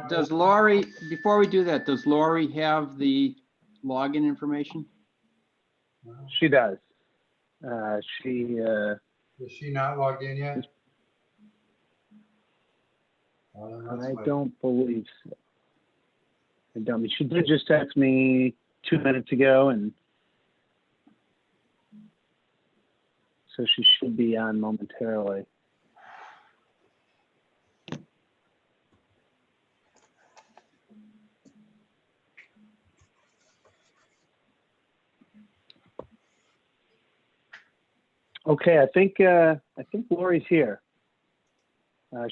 Does Lori, before we do that, does Lori have the login information? She does. Is she not logged in yet? I don't believe so. I don't. She did just text me 2 minutes ago, and so she should be on momentarily. Okay, I think Lori's here.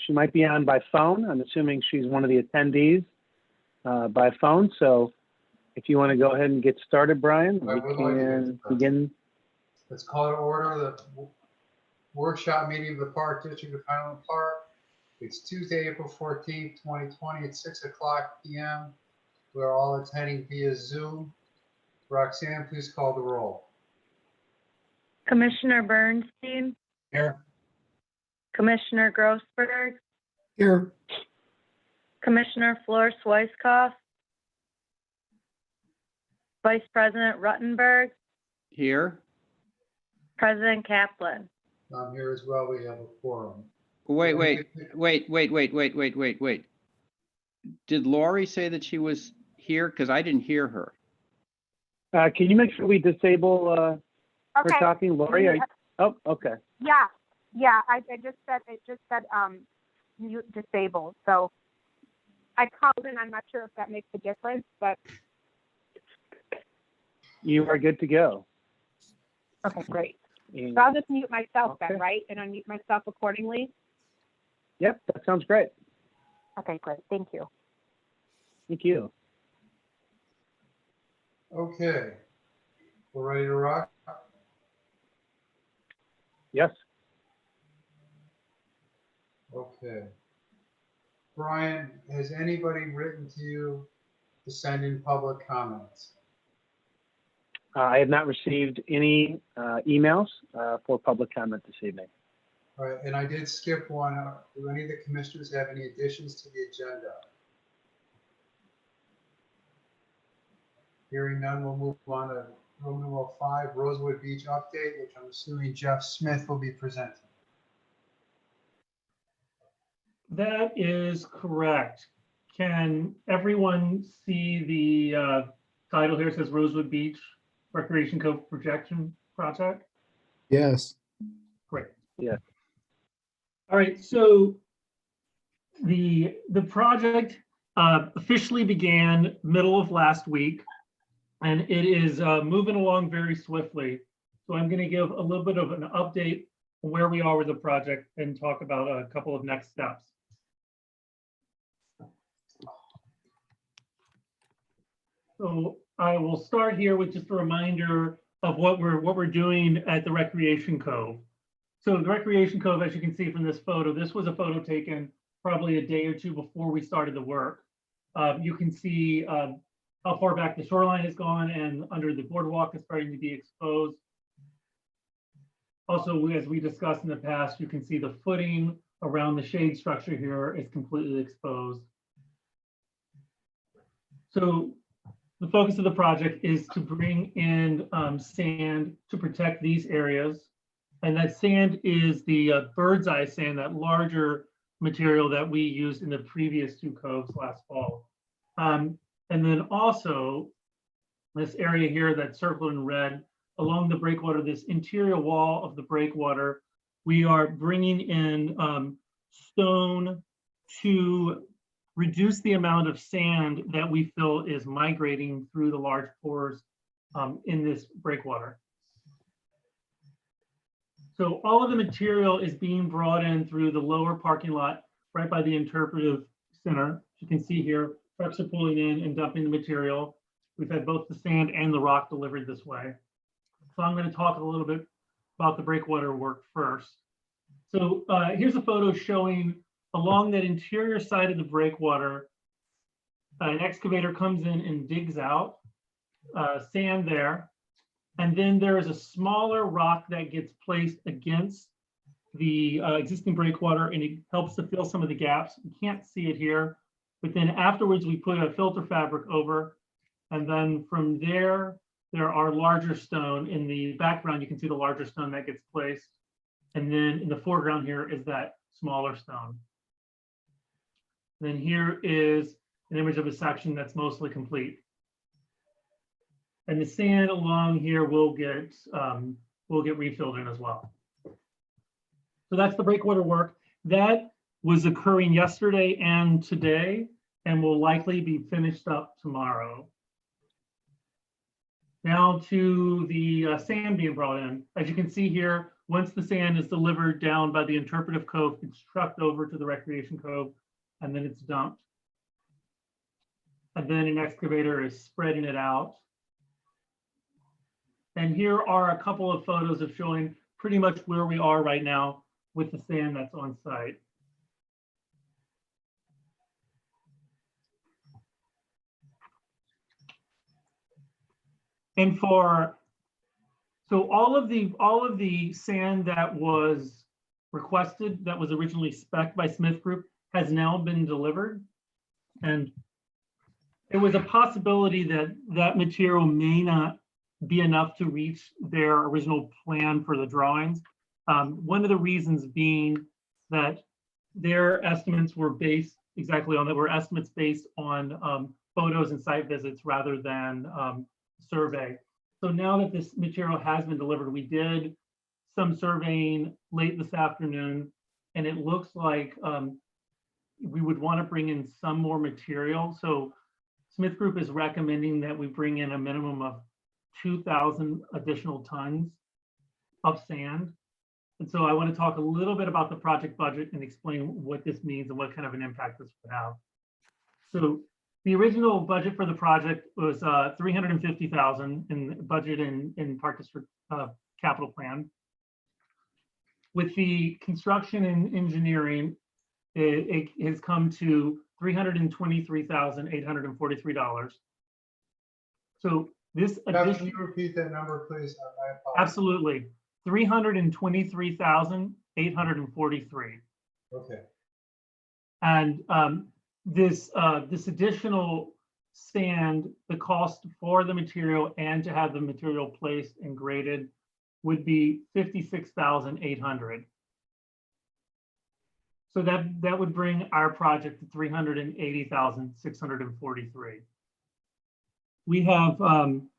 She might be on by phone. I'm assuming she's one of the attendees by phone. So if you want to go ahead and get started, Brian, we can begin. Let's call it order the workshop meeting of the Park District of Highland Park. It's Tuesday, April 14th, 2020 at 6:00 p.m. We're all attending via Zoom. Roxanne, please call the roll. Commissioner Bernstein, Here. Commissioner Grossberg, Here. Commissioner Flor Swicekoff, Vice President Ruttenberg, Here? President Kaplan. I'm here as well. We have a quorum. Wait. Did Lori say that she was here? Because I didn't hear her. Can you make sure we disable her Okay. talking? Lori, oh, okay. Yeah. It just said mute disabled. So I called in. I'm not sure if that makes a difference, but You are good to go. okay, great. And- So I'll just mute myself Okay. then, right? And unmute myself accordingly. Yep, that sounds great. Okay, great. Thank you. Thank you. Okay. We're ready to rock? Yes. Okay. Brian, has anybody written to you to send in public comments? I have not received any emails for public comment this evening. All right, and I did skip one. Do any of the commissioners have any additions to the agenda? Hearing none, we'll move on to room number 5, Rosewood Beach update, which I'm assuming Jeff Smith will be presenting. That is correct. Can everyone see the title here? It says Rosewood Beach Recreation Cove Projection Project. Yes. Great. Yeah. All right. So the project officially began middle of last week, and it is moving along very swiftly. So I'm going to give a little bit of an update on where we are with the project and talk about a couple of next steps. So I will start here with just a reminder of what we're doing at the Recreation Cove. So the Recreation Cove, as you can see from this photo, this was a photo taken probably a day or two before we started the work. You can see how far back the shoreline has gone, and under the boardwalk is starting to be exposed. Also, as we discussed in the past, you can see the footing around the shade structure here is completely exposed. So the focus of the project is to bring in sand to protect these areas. And that sand is the bird's eye sand, that larger material that we used in the previous 2 coves last fall. And then also this area here that's circled in red along the breakwater, this interior wall of the breakwater, we are bringing in stone to reduce the amount of sand that we feel is migrating through the large pores in this breakwater. So all of the material is being brought in through the lower parking lot right by the interpretive center. You can see here, trucks are pulling in and dumping the material. We've had both the sand and the rock delivered this way. So I'm going to talk a little bit about the breakwater work first. So here's a photo showing along that interior side of the breakwater, an excavator comes in and digs out sand there. And then there is a smaller rock that gets placed against the existing breakwater, and it helps to fill some of the gaps. You can't see it here, But then afterwards, we put a filter fabric over. And then from there are larger stone. In the background, you can see the larger stone that gets placed. And then in the foreground here is that smaller stone. Then here is an image of a section that's mostly complete. And the sand along here will get refilled in as well. So that's the breakwater work. That was occurring yesterday and today, and will likely be finished up tomorrow. Now to the sand being brought in. As you can see here, once the sand is delivered down by the interpretive cove, it's trucked over to the recreation cove, and then it's dumped. And then an excavator is spreading it out. And here are a couple of photos of showing pretty much where we are right now with the sand that's on site. And so all of the sand that was requested, that was originally spec'd by Smith Group, has now been delivered. And there was a possibility that that material may not be enough to reach their original plan for the drawings. One of the reasons being that their estimates were based exactly on that, were estimates based on photos and site visits rather than survey. So now that this material has been delivered, we did some surveying late this afternoon, and it looks like we would want to bring in some more material. So Smith Group is recommending that we bring in a minimum of 2,000 additional tons of sand. And so I want to talk a little bit about the project budget and explain what this means and what kind of an impact this would have. So the original budget for the project was $350,000 in budget in Park District capital plan. With the construction and engineering, it has come to $323,843. So this Jeff, can addition, you repeat that number, please? I apologize. absolutely, $323,843. Okay. And this additional sand, the cost for the material and to have the material placed and graded would be $56,800. So that would bring our project to $380,643. We have, I'm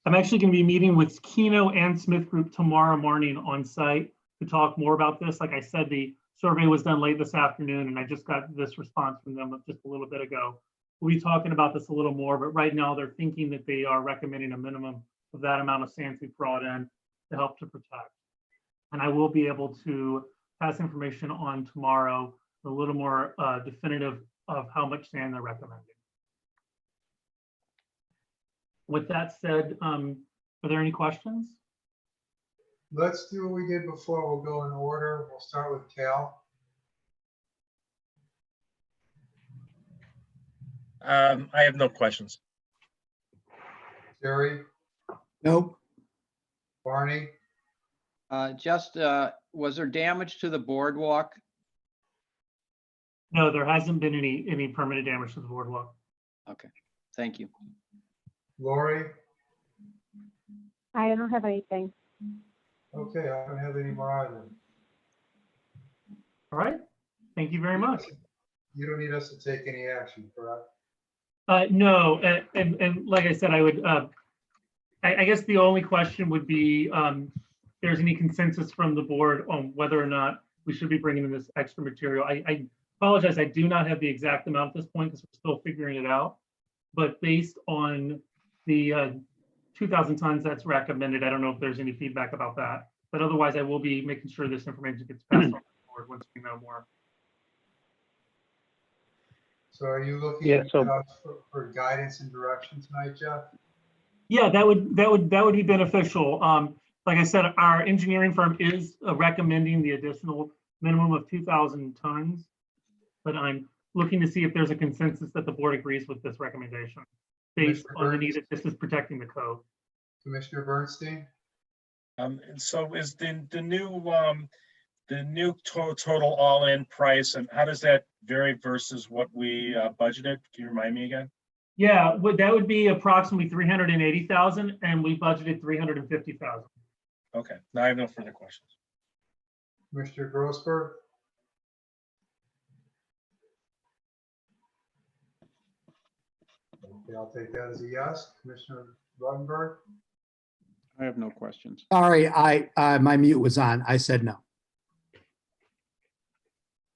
actually going to be meeting with Keno and Smith Group tomorrow morning on site to talk more about this. Like I said, the survey was done late this afternoon, and I just got this response from them just a little bit ago. We'll be talking about this a little more, but right now they're thinking that they are recommending a minimum of that amount of sand we brought in to help to protect. And I will be able to pass information on tomorrow, a little more definitive of how much sand they're recommending. With that said, are there any questions? Let's do what we did before. We'll go in order. We'll start with Cal. I have no questions. Jerry, Nope. Barney, Was there damage to the boardwalk? No, there hasn't been any permanent damage to the boardwalk. Okay, thank you. Lori. I don't have anything. Okay, I don't have any more either. All right, thank you very much. You don't need us to take any action, correct? No, and like I said, I would, I guess the only question would be if there's any consensus from the board on whether or not we should be bringing in this extra material. I apologize, I do not have the exact amount at this point because we're still figuring it out. But based on the 2,000 tons that's recommended, I don't know if there's any feedback about that. But otherwise, I will be making sure this information gets passed on to the board once we know more. So are you looking Yeah, so- for guidance and direction tonight, Jeff? Yeah, that would be beneficial. Like I said, our engineering firm is recommending the additional minimum of 2,000 tons, but I'm looking to see if there's a consensus that the board agrees with this recommendation based Mr. on the need Burns? that this is protecting the cove. Commissioner Bernstein? So is the new the new total all-in price, and how does that vary versus what we budgeted? Can you remind me again? Yeah, that would be approximately 380,000 and we budgeted 350,000. Okay, now I have no further questions. Commissioner Grossberg, okay, I'll take that as a yes. Commissioner Ruttenberg, I have no questions. Sorry, my mute was on. I said no.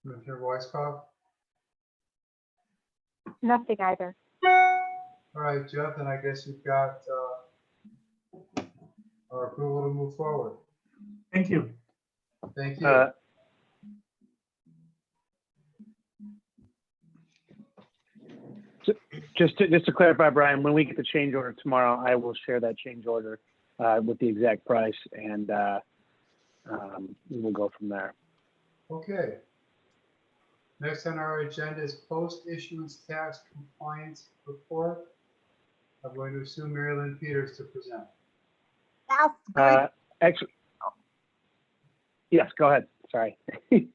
Commissioner Weisskopf. Nothing either. All right, Jeff, then I guess you've got our approval to move forward. Thank you. Thank you. Just to clarify, Brian, when we get the change order tomorrow, I will share that change order with the exact price, and we'll go from there. Okay. Next on our agenda is post-issuance tax compliance report. I'm going to assume Mary Lynn Peters to present. Yes, good. Actually, yes, go ahead. Sorry. Are you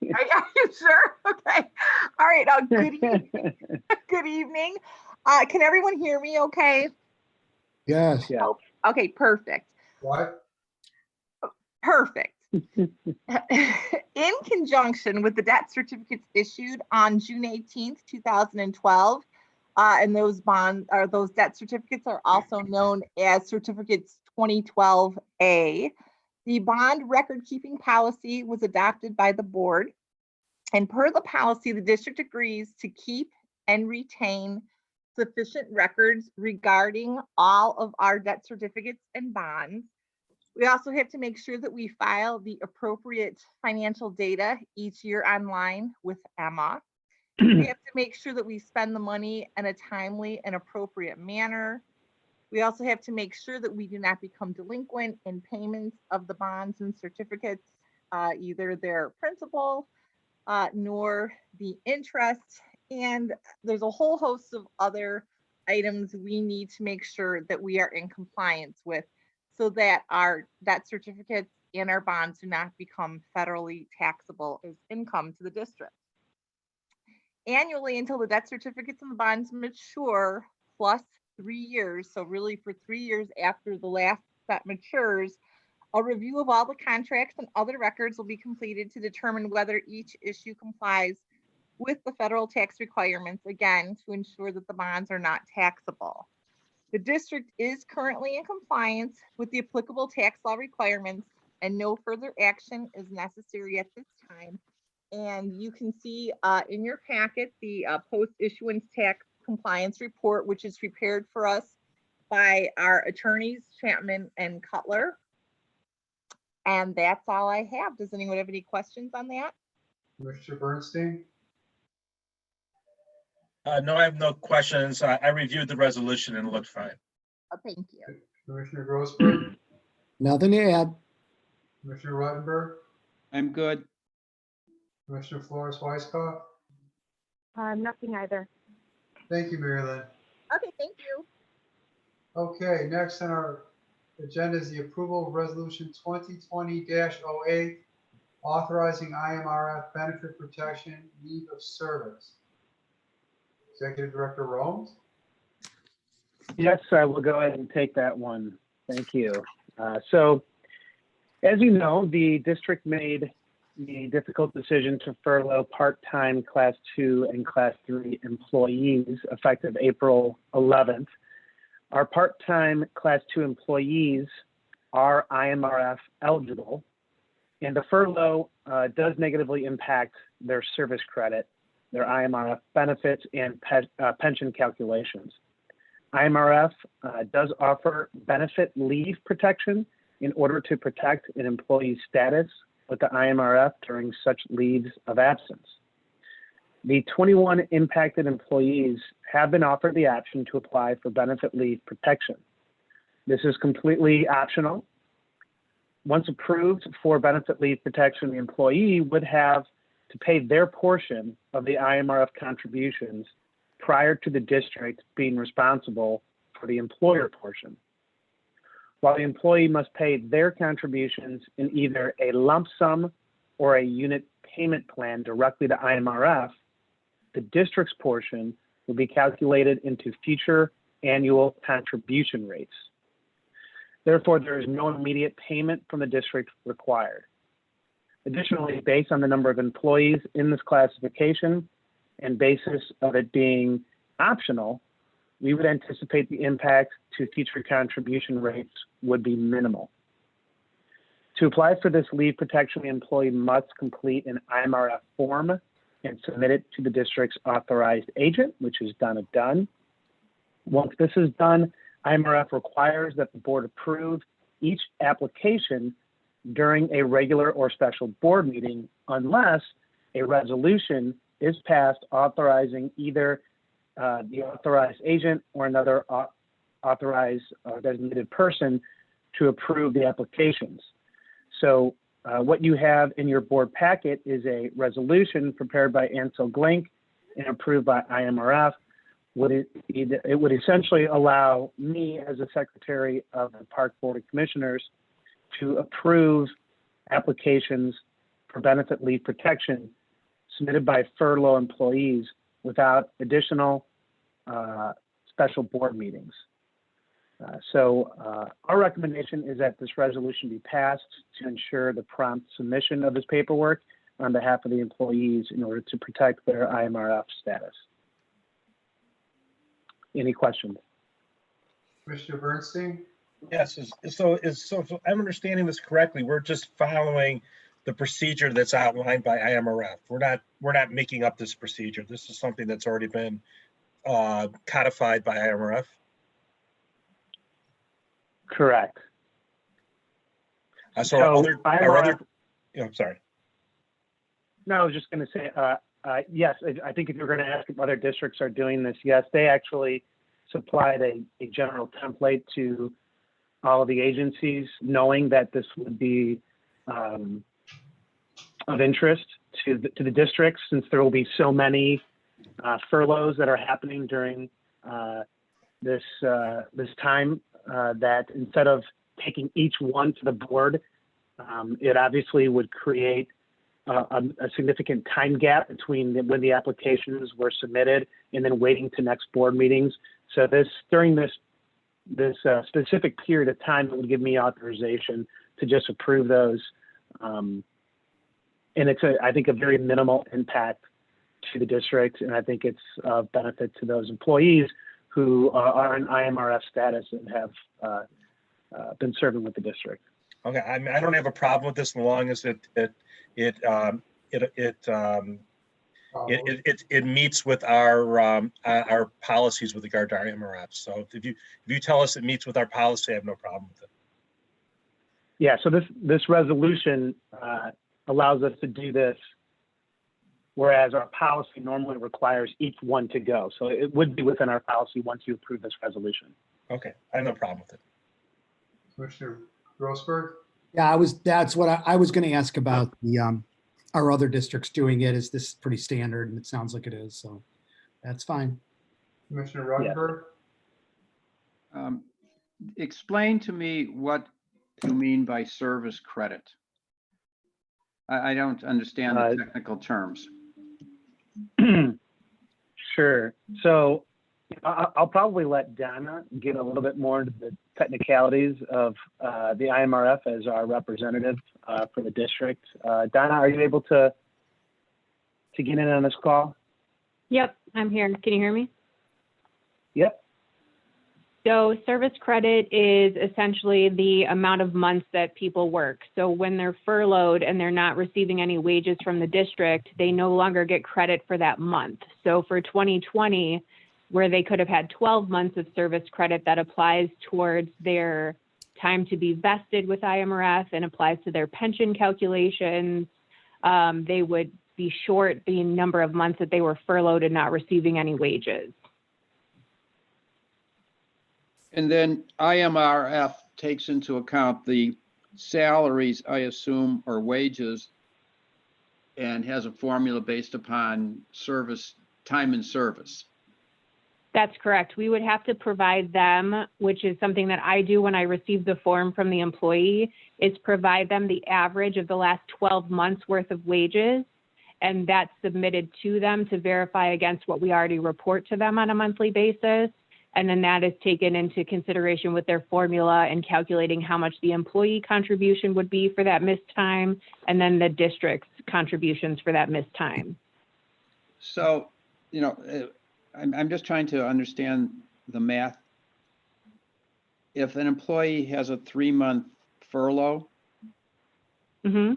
sure? Okay. All right. Good evening. Good evening. Can everyone hear me okay? Yes. Yeah. Okay, perfect. What? Perfect. In conjunction with the debt certificates issued on June 18th, 2012, and those debt certificates are also known as certificates 2012A. The bond record keeping policy was adopted by the board, and per the policy, the district agrees to keep and retain sufficient records regarding all of our debt certificates and bonds. We also have to make sure that we file the appropriate financial data each year online with Emma. We have to make sure that we spend the money in a timely and appropriate manner. We also have to make sure that we do not become delinquent in payments of the bonds and certificates, either their principal nor the interest. And there's a whole host of other items we need to make sure that we are in compliance with, so that our debt certificates and our bonds do not become federally taxable as income to the district. Annually, until the debt certificates and the bonds mature, plus 3 years, so really for 3 years after the last set matures, a review of all the contracts and other records will be completed to determine whether each issue complies with the federal tax requirements, again, to ensure that the bonds are not taxable. The district is currently in compliance with the applicable tax law requirements, and no further action is necessary at this time. And you can see in your packet the post-issuance tax compliance report, which is prepared for us by our attorneys, Chapman and Cutler. And that's all I have. Does anyone have any questions on that? Commissioner Bernstein? No, I have no questions. I reviewed the resolution and it looked fine. Oh, thank you. Commissioner Grossberg? Nothing to add. Commissioner Ruttenberg? I'm good. Commissioner Flores Weisskopf? Nothing either. Thank you, Mary Lynn. Okay, thank you. Okay, next on our agenda is the approval of resolution 2020-08, authorizing IMRF benefit protection leave of service. Executive Director Romes? Yes, I will go ahead and take that one. Thank you. So, as you know, the district made the difficult decision to furlough part-time Class 2 and Class 3 employees effective April 11th. Our part-time Class 2 employees are IMRF eligible, and the furlough does negatively impact their service credit, their IMRF benefits, and pension calculations. IMRF does offer benefit leave protection in order to protect an employee's status with the IMRF during such leaves of absence. The 21 impacted employees have been offered the option to apply for benefit leave protection. This is completely optional. Once approved for benefit leave protection, the employee would have to pay their portion of the IMRF contributions prior to the district being responsible for the employer portion. While the employee must pay their contributions in either a lump sum or a unit payment plan directly to IMRF, the district's portion will be calculated into future annual contribution rates. Therefore, there is no immediate payment from the district required. Additionally, based on the number of employees in this classification and basis of it being optional, we would anticipate the impact to future contribution rates would be minimal. To apply for this leave protection, the employee must complete an IMRF form and submit it to the district's authorized agent, which is done and done. Once this is done, IMRF requires that the board approve each application during a regular or special board meeting unless a resolution is passed authorizing either the authorized agent or another authorized designated person to approve the applications. So what you have in your board packet is a resolution prepared by Ansel Glink and approved by IMRF. It would essentially allow me as a secretary of the Park Board of Commissioners to approve applications for benefit leave protection submitted by furlough employees without additional special board meetings. Our recommendation is that this resolution be passed to ensure the prompt submission of this paperwork on behalf of the employees in order to protect their IMRF status. Any questions? Commissioner Bernstein? Yes, so if I'm understanding this correctly, we're just following the procedure that's outlined by IMRF. We're not making up this procedure. This is something that's already been codified by IMRF. Correct. So our other, IMRF, I'm sorry. no, I was just going to say, yes, I think if you're going to ask if other districts are doing this, yes, they actually supplied a general template to all of the agencies, knowing that this would be of interest to the districts, since there will be so many furloughs that are happening during this time, that instead of taking each one to the board, it obviously would create a significant time gap between when the applications were submitted and then waiting to next board meetings. So during this specific period of time, it would give me authorization to just approve those. And it's I think a very minimal impact to the district. And I think it's of benefit to those employees who are in IMRF status and have been serving with the district. Okay, I mean, I don't have a problem with this as long as it meets with our policies with regard to our IMRF. So if you tell us it meets with our policy, I have no problem with it. Yeah, so this resolution allows us to do this, whereas our policy normally requires each one to go. So it would be within our policy once you approve this resolution. Okay, I have no problem with it. Commissioner Grossberg? Yeah, that's what I was going to ask about our other districts doing it. Is this pretty standard? And it sounds like it is, so that's fine. Commissioner Ruttenberg? Explain to me what you mean by service credit. I don't understand the technical terms. Sure. So I'll probably let Donna get a little bit more into the technicalities of the IMRF as our representative for the district. Donna, are you able to get in on this call? Yep, I'm here. Can you hear me? Yep. So service credit is essentially the amount of months that people work. So when they're furloughed and they're not receiving any wages from the district, they no longer get credit for that month. So for 2020, where they could have had 12 months of service credit, that applies towards their time to be vested with IMRF and applies to their pension calculations. They would be short the number of months that they were furloughed and not receiving any wages. And then IMRF takes into account the salaries, I assume, or wages, and has a formula based upon service, time in service. That's correct. We would have to provide them, which is something that I do when I receive the form from the employee, is provide them the average of the last 12 months worth of wages. And that's submitted to them to verify against what we already report to them on a monthly basis. And then that is taken into consideration with their formula and calculating how much the employee contribution would be for that missed time, and then the district's contributions for that missed time. So, I'm just trying to understand the math. If an employee has a 3-month furlough, Mm-hmm.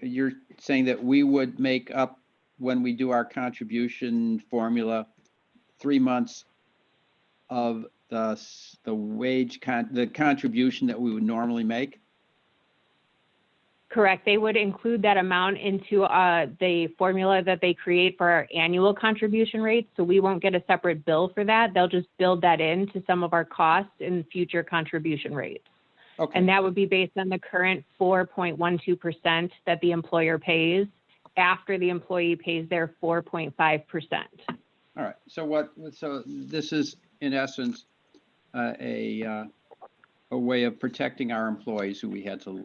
you're saying that we would make up, when we do our contribution formula, 3 months of the contribution that we would normally make? Correct. They would include that amount into the formula that they create for our annual contribution rates. So we won't get a separate bill for that. They'll just build that into some of our costs in future contribution rates. Okay. And that would be based on the current 4.12% that the employer pays after the employee pays their 4.5%. All right. So this is in essence a way of protecting our employees who we had to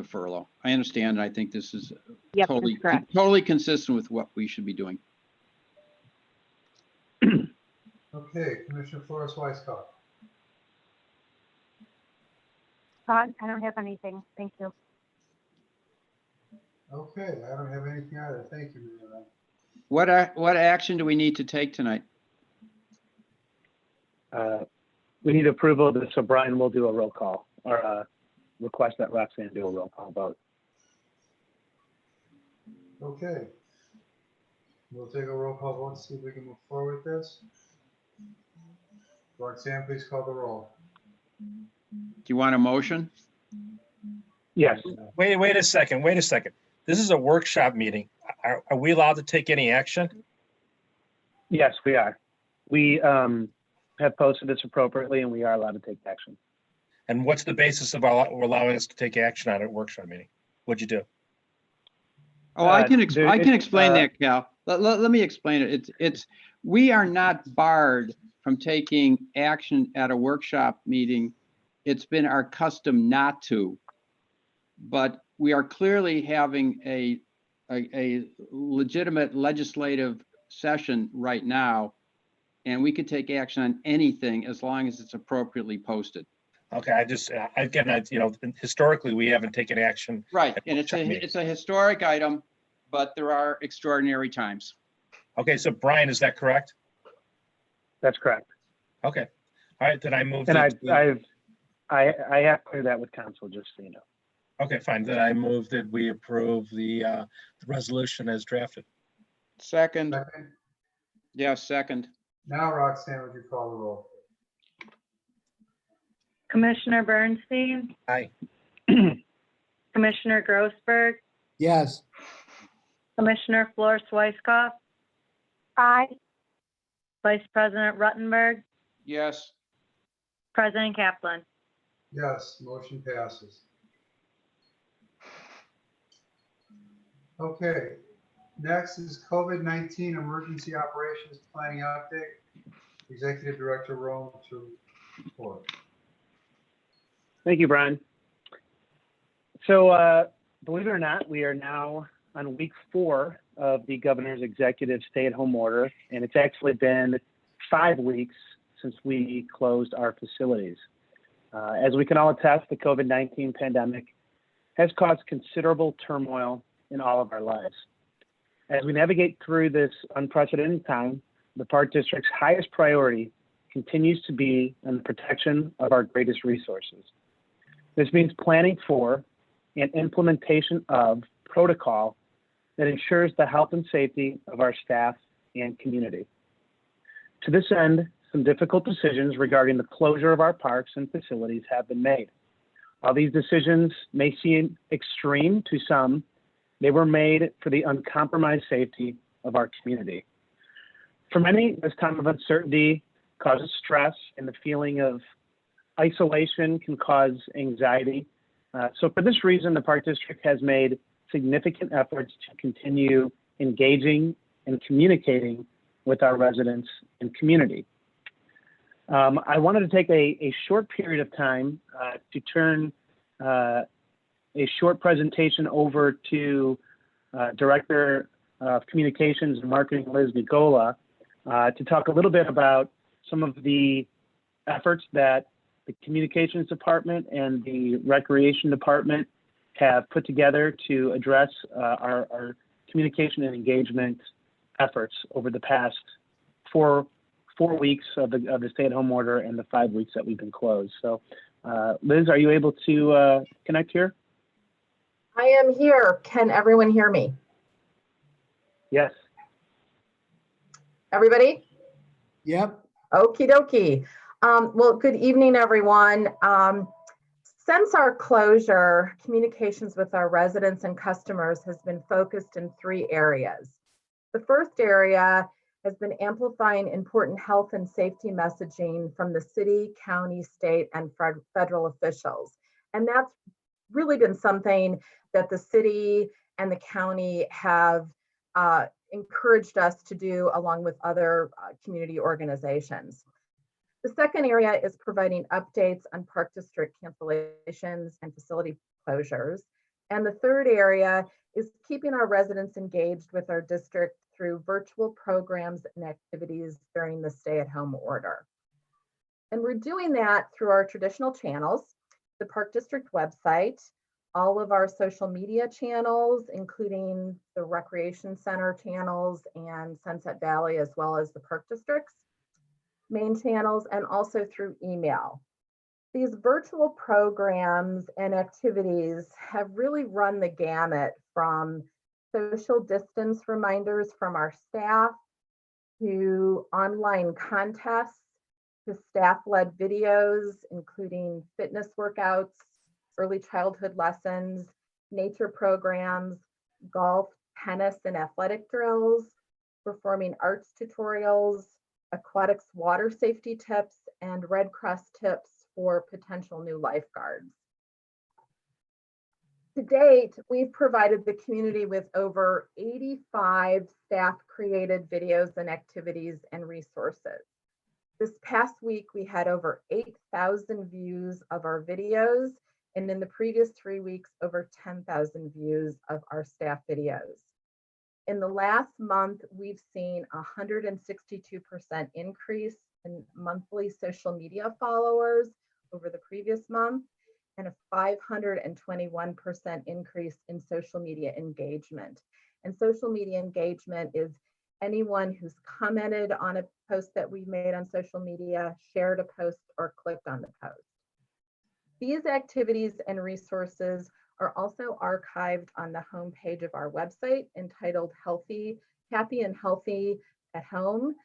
furlough. I understand. I think this is Yep, that's correct. totally consistent with what we should be doing. Okay, Commissioner Flores Wyckoff. I don't have anything. Thank you. Okay, I don't have anything either. Thank you, Mary. What action do we need to take tonight? We need approval of this, so Brian will do a roll call, or request that Roxanne do a roll call vote. Okay. We'll take a roll call vote, see if we can move forward with this. Roxanne, please call the roll. Do you want a motion? Yes. Wait a second. This is a workshop meeting. Are we allowed to take any action? Yes, we are. We have posted this appropriately, and we are allowed to take action. And what's the basis of allowing us to take action on a workshop meeting? What'd you do? Oh, I can it's, explain that, Cal. Let me explain it. We are not barred from taking action at a workshop meeting. It's been our custom not to, but we are clearly having a legitimate legislative session right now, and we could take action on anything as long as it's appropriately posted. Okay, historically, we haven't taken action. Right, at and workshop meetings. it's a historic item, but there are extraordinary times. Okay, so Brian, is that correct? That's correct. Okay, all right, then I move. And that I have cleared that with council, just so you know. Okay, fine. Then I move that we approve the resolution as drafted. Second, Second. yeah, second. Now, Roxanne, would you call the roll? Commissioner Bernstein, Aye. Commissioner Grossberg, Yes. Commissioner Flores Wyckoff, Aye. Vice President Ruttenberg, Yes. President Kaplan. Yes, motion passes. Okay, next is COVID-19 Emergency Operations Planning Update. Executive Director Rome to report. Thank you, Brian. So believe it or not, we are now on week 4 of the governor's executive stay-at-home order, and it's actually been 5 weeks since we closed our facilities. As we can all attest, the COVID-19 pandemic has caused considerable turmoil in all of our lives. As we navigate through this unprecedented time, the Park District's highest priority continues to be on the protection of our greatest resources. This means planning for and implementation of protocol that ensures the health and safety of our staff and community. To this end, some difficult decisions regarding the closure of our parks and facilities have been made. While these decisions may seem extreme to some, they were made for the uncompromised safety of our community. For many, this time of uncertainty causes stress, and the feeling of isolation can cause anxiety. So for this reason, the Park District has made significant efforts to continue engaging and communicating with our residents and community. I wanted to take a short period of time to turn a short presentation over to Director of Communications and Marketing, Liz Nicola, to talk a little bit about some of the efforts that the Communications Department and the Recreation Department have put together to address our communication and engagement efforts over the past four weeks of the stay-at-home order and the 5 weeks that we've been closed. So, Liz, are you able to connect here? I am here. Can everyone hear me? Yes. Everybody? Yep. Okie dokie. Well, good evening, everyone. Since our closure, communications with our residents and customers has been focused in 3 areas. The first area has been amplifying important health and safety messaging from the city, county, state, and federal officials. And that's really been something that the city and the county have encouraged us to do along with other community organizations. The second area is providing updates on Park District cancellations and facility closures. And the third area is keeping our residents engaged with our district through virtual programs and activities during the stay-at-home order. And we're doing that through our traditional channels, the Park District website, all of our social media channels, including the Recreation Center channels and Sunset Valley, as well as the Park District's main channels, and also through email. These virtual programs and activities have really run the gamut from social distance reminders from our staff to online contests to staff-led videos, including fitness workouts, early childhood lessons, nature programs, golf, tennis, and athletic drills, performing arts tutorials, aquatics water safety tips, and Red Cross tips for potential new lifeguards. To date, we've provided the community with over 85 staff-created videos and activities and resources. This past week, we had over 8,000 views of our videos, and in the previous 3 weeks, over 10,000 views of our staff videos. In the last month, we've seen a 162% increase in monthly social media followers over the previous month, and a 521% increase in social media engagement. And social media engagement is anyone who's commented on a post that we've made on social media, shared a post, or clicked on the post. These activities and resources are also archived on the homepage of our website entitled Happy and Healthy at Home,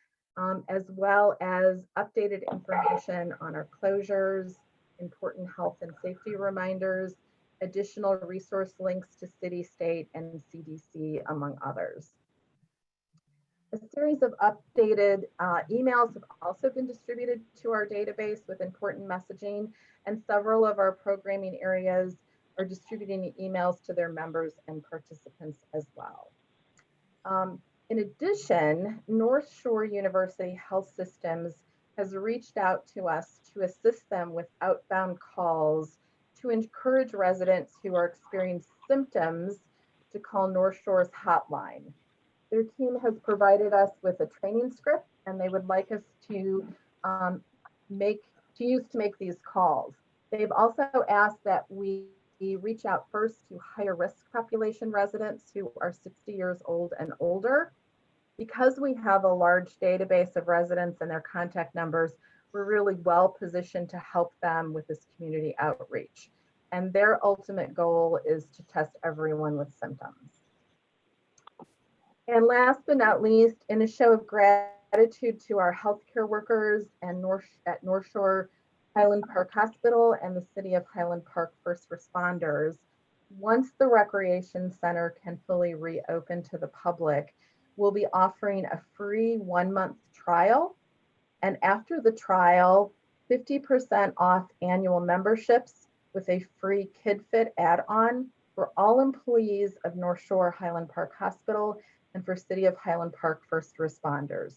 as well as updated information on our closures, important health and safety reminders, additional resource links to city, state, and CDC, among others. A series of updated emails have also been distributed to our database with important messaging, and several of our programming areas are distributing emails to their members and participants as well. In addition, North Shore University Health Systems has reached out to us to assist them with outbound calls to encourage residents who are experiencing symptoms to call North Shore's hotline. Their team has provided us with a training script, and they would like us to use to make these calls. They've also asked that we reach out first to higher risk population residents who are 60 years old and older. Because we have a large database of residents and their contact numbers, we're really well positioned to help them with this community outreach. And their ultimate goal is to test everyone with symptoms. And last but not least, in a show of gratitude to our healthcare workers and at North Shore Highland Park Hospital and the City of Highland Park first responders, once the Recreation Center can fully reopen to the public, we'll be offering a free 1-month trial. And after the trial, 50% off annual memberships with a free KidFit add-on for all employees of North Shore Highland Park Hospital and for City of Highland Park first responders.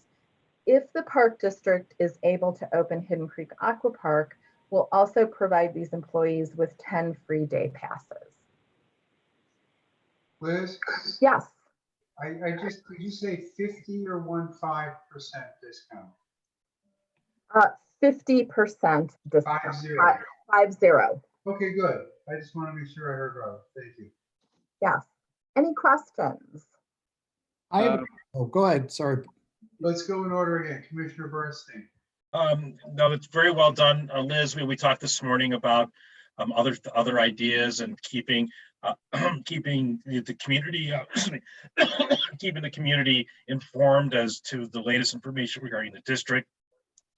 If the park district is able to open Hidden Creek Aqua Park, we'll also provide these employees with 10 free day passes. Liz, Yes, did you say 50 or 15% discount? 50% discount. 50. 50. Okay, good. I just want to make sure I heard right. Thank you. Yes. Any questions? I have, oh, go ahead, sorry. Let's go in order again. Commissioner Bernstein. No, it's very well done, Liz. We talked this morning about other ideas and keeping keeping the community keeping the community informed as to the latest information regarding the district.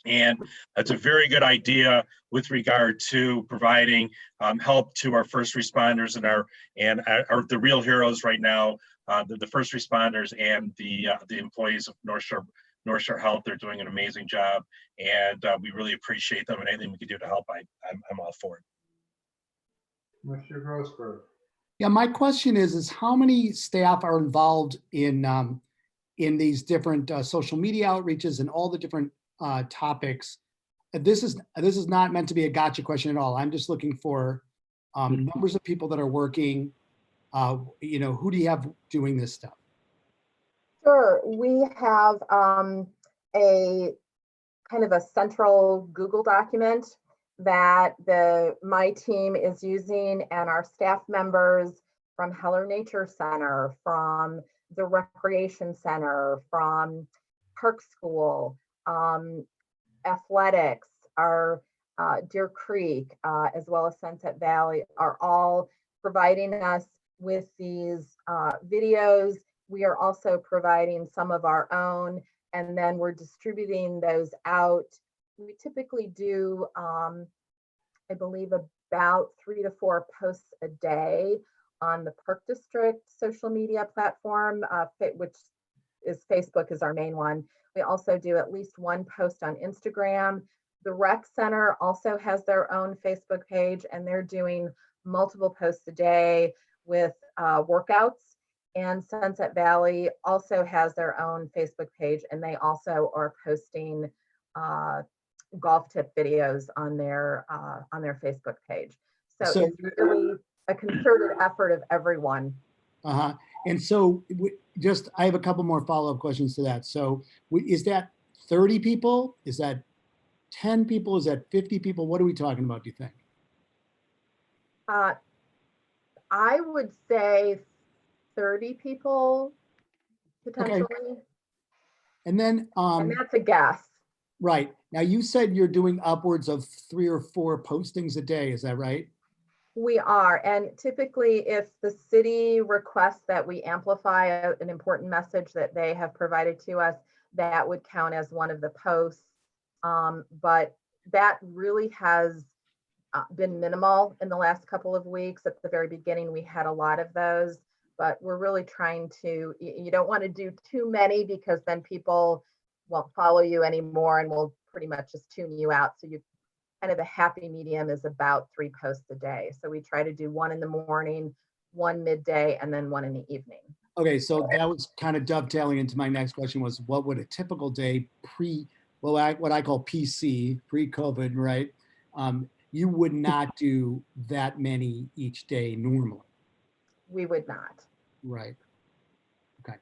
And that's a very good idea with regard to providing help to our first responders and the real heroes right now, the first responders and the employees of North Shore Health. They're doing an amazing job, and we really appreciate them, and anything we can do to help, I'm all for it. Commissioner Grossberg. Yeah, my question is how many staff are involved in these different social media outreaches and all the different topics? This is not meant to be a gotcha question at all. I'm just looking for numbers of people that are working. You know, who do you have doing this stuff? Sure. We have a kind of a central Google document that my team is using, and our staff members from Heller Nature Center, from the Recreation Center, from Park School, athletics, our Deer Creek, as well as Sunset Valley, are all providing us with these videos. We are also providing some of our own, and then we're distributing those out. We typically do, I believe, about 3 to 4 posts a day on the Park District social media platform, which is Facebook is our main one. We also do at least 1 post on Instagram. The Rec Center also has their own Facebook page, and they're doing multiple posts a day with workouts. And Sunset Valley also has their own Facebook page, and they also are posting golf tip videos on their Facebook page. So it's really a concerted effort of everyone. And so I have a couple more follow-up questions to that. So is that 30 people? Is that 10 people? Is that 50 people? What are we talking about, do you think? I would say 30 people potentially. Okay. And then and that's a guess. Right. Now you said you're doing upwards of 3 or 4 postings a day. Is that right? We are. And typically if the city requests that we amplify an important message that they have provided to us, that would count as one of the posts. But that really has been minimal in the last couple of weeks. At the very beginning, we had a lot of those, but we're really trying to, you don't want to do too many because then people won't follow you anymore and will pretty much just tune you out. So you kind of the happy medium is about 3 posts a day. So we try to do 1 in the morning, 1 midday, and then 1 in the evening. Okay, so that was kind of dovetailing into my next question was what would a typical day what I call PC, pre-COVID, right? You would not do that many each day normally. We would not. Right. Okay.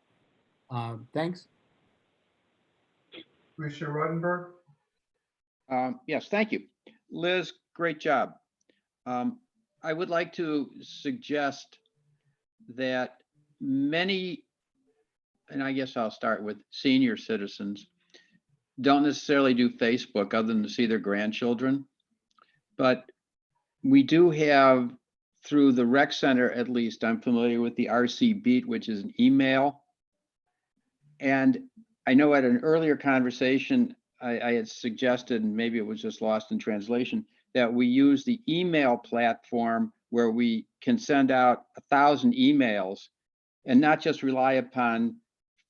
Thanks. Commissioner Ruttenberg. Yes, thank you. Liz, great job. I would like to suggest that many, and I guess I'll start with senior citizens, don't necessarily do Facebook other than to see their grandchildren. But we do have, through the rec center at least, I'm familiar with the RC Beat, which is an email. And I know at an earlier conversation, I had suggested, and maybe it was just lost in translation, that we use the email platform where we can send out 1,000 emails and not just rely upon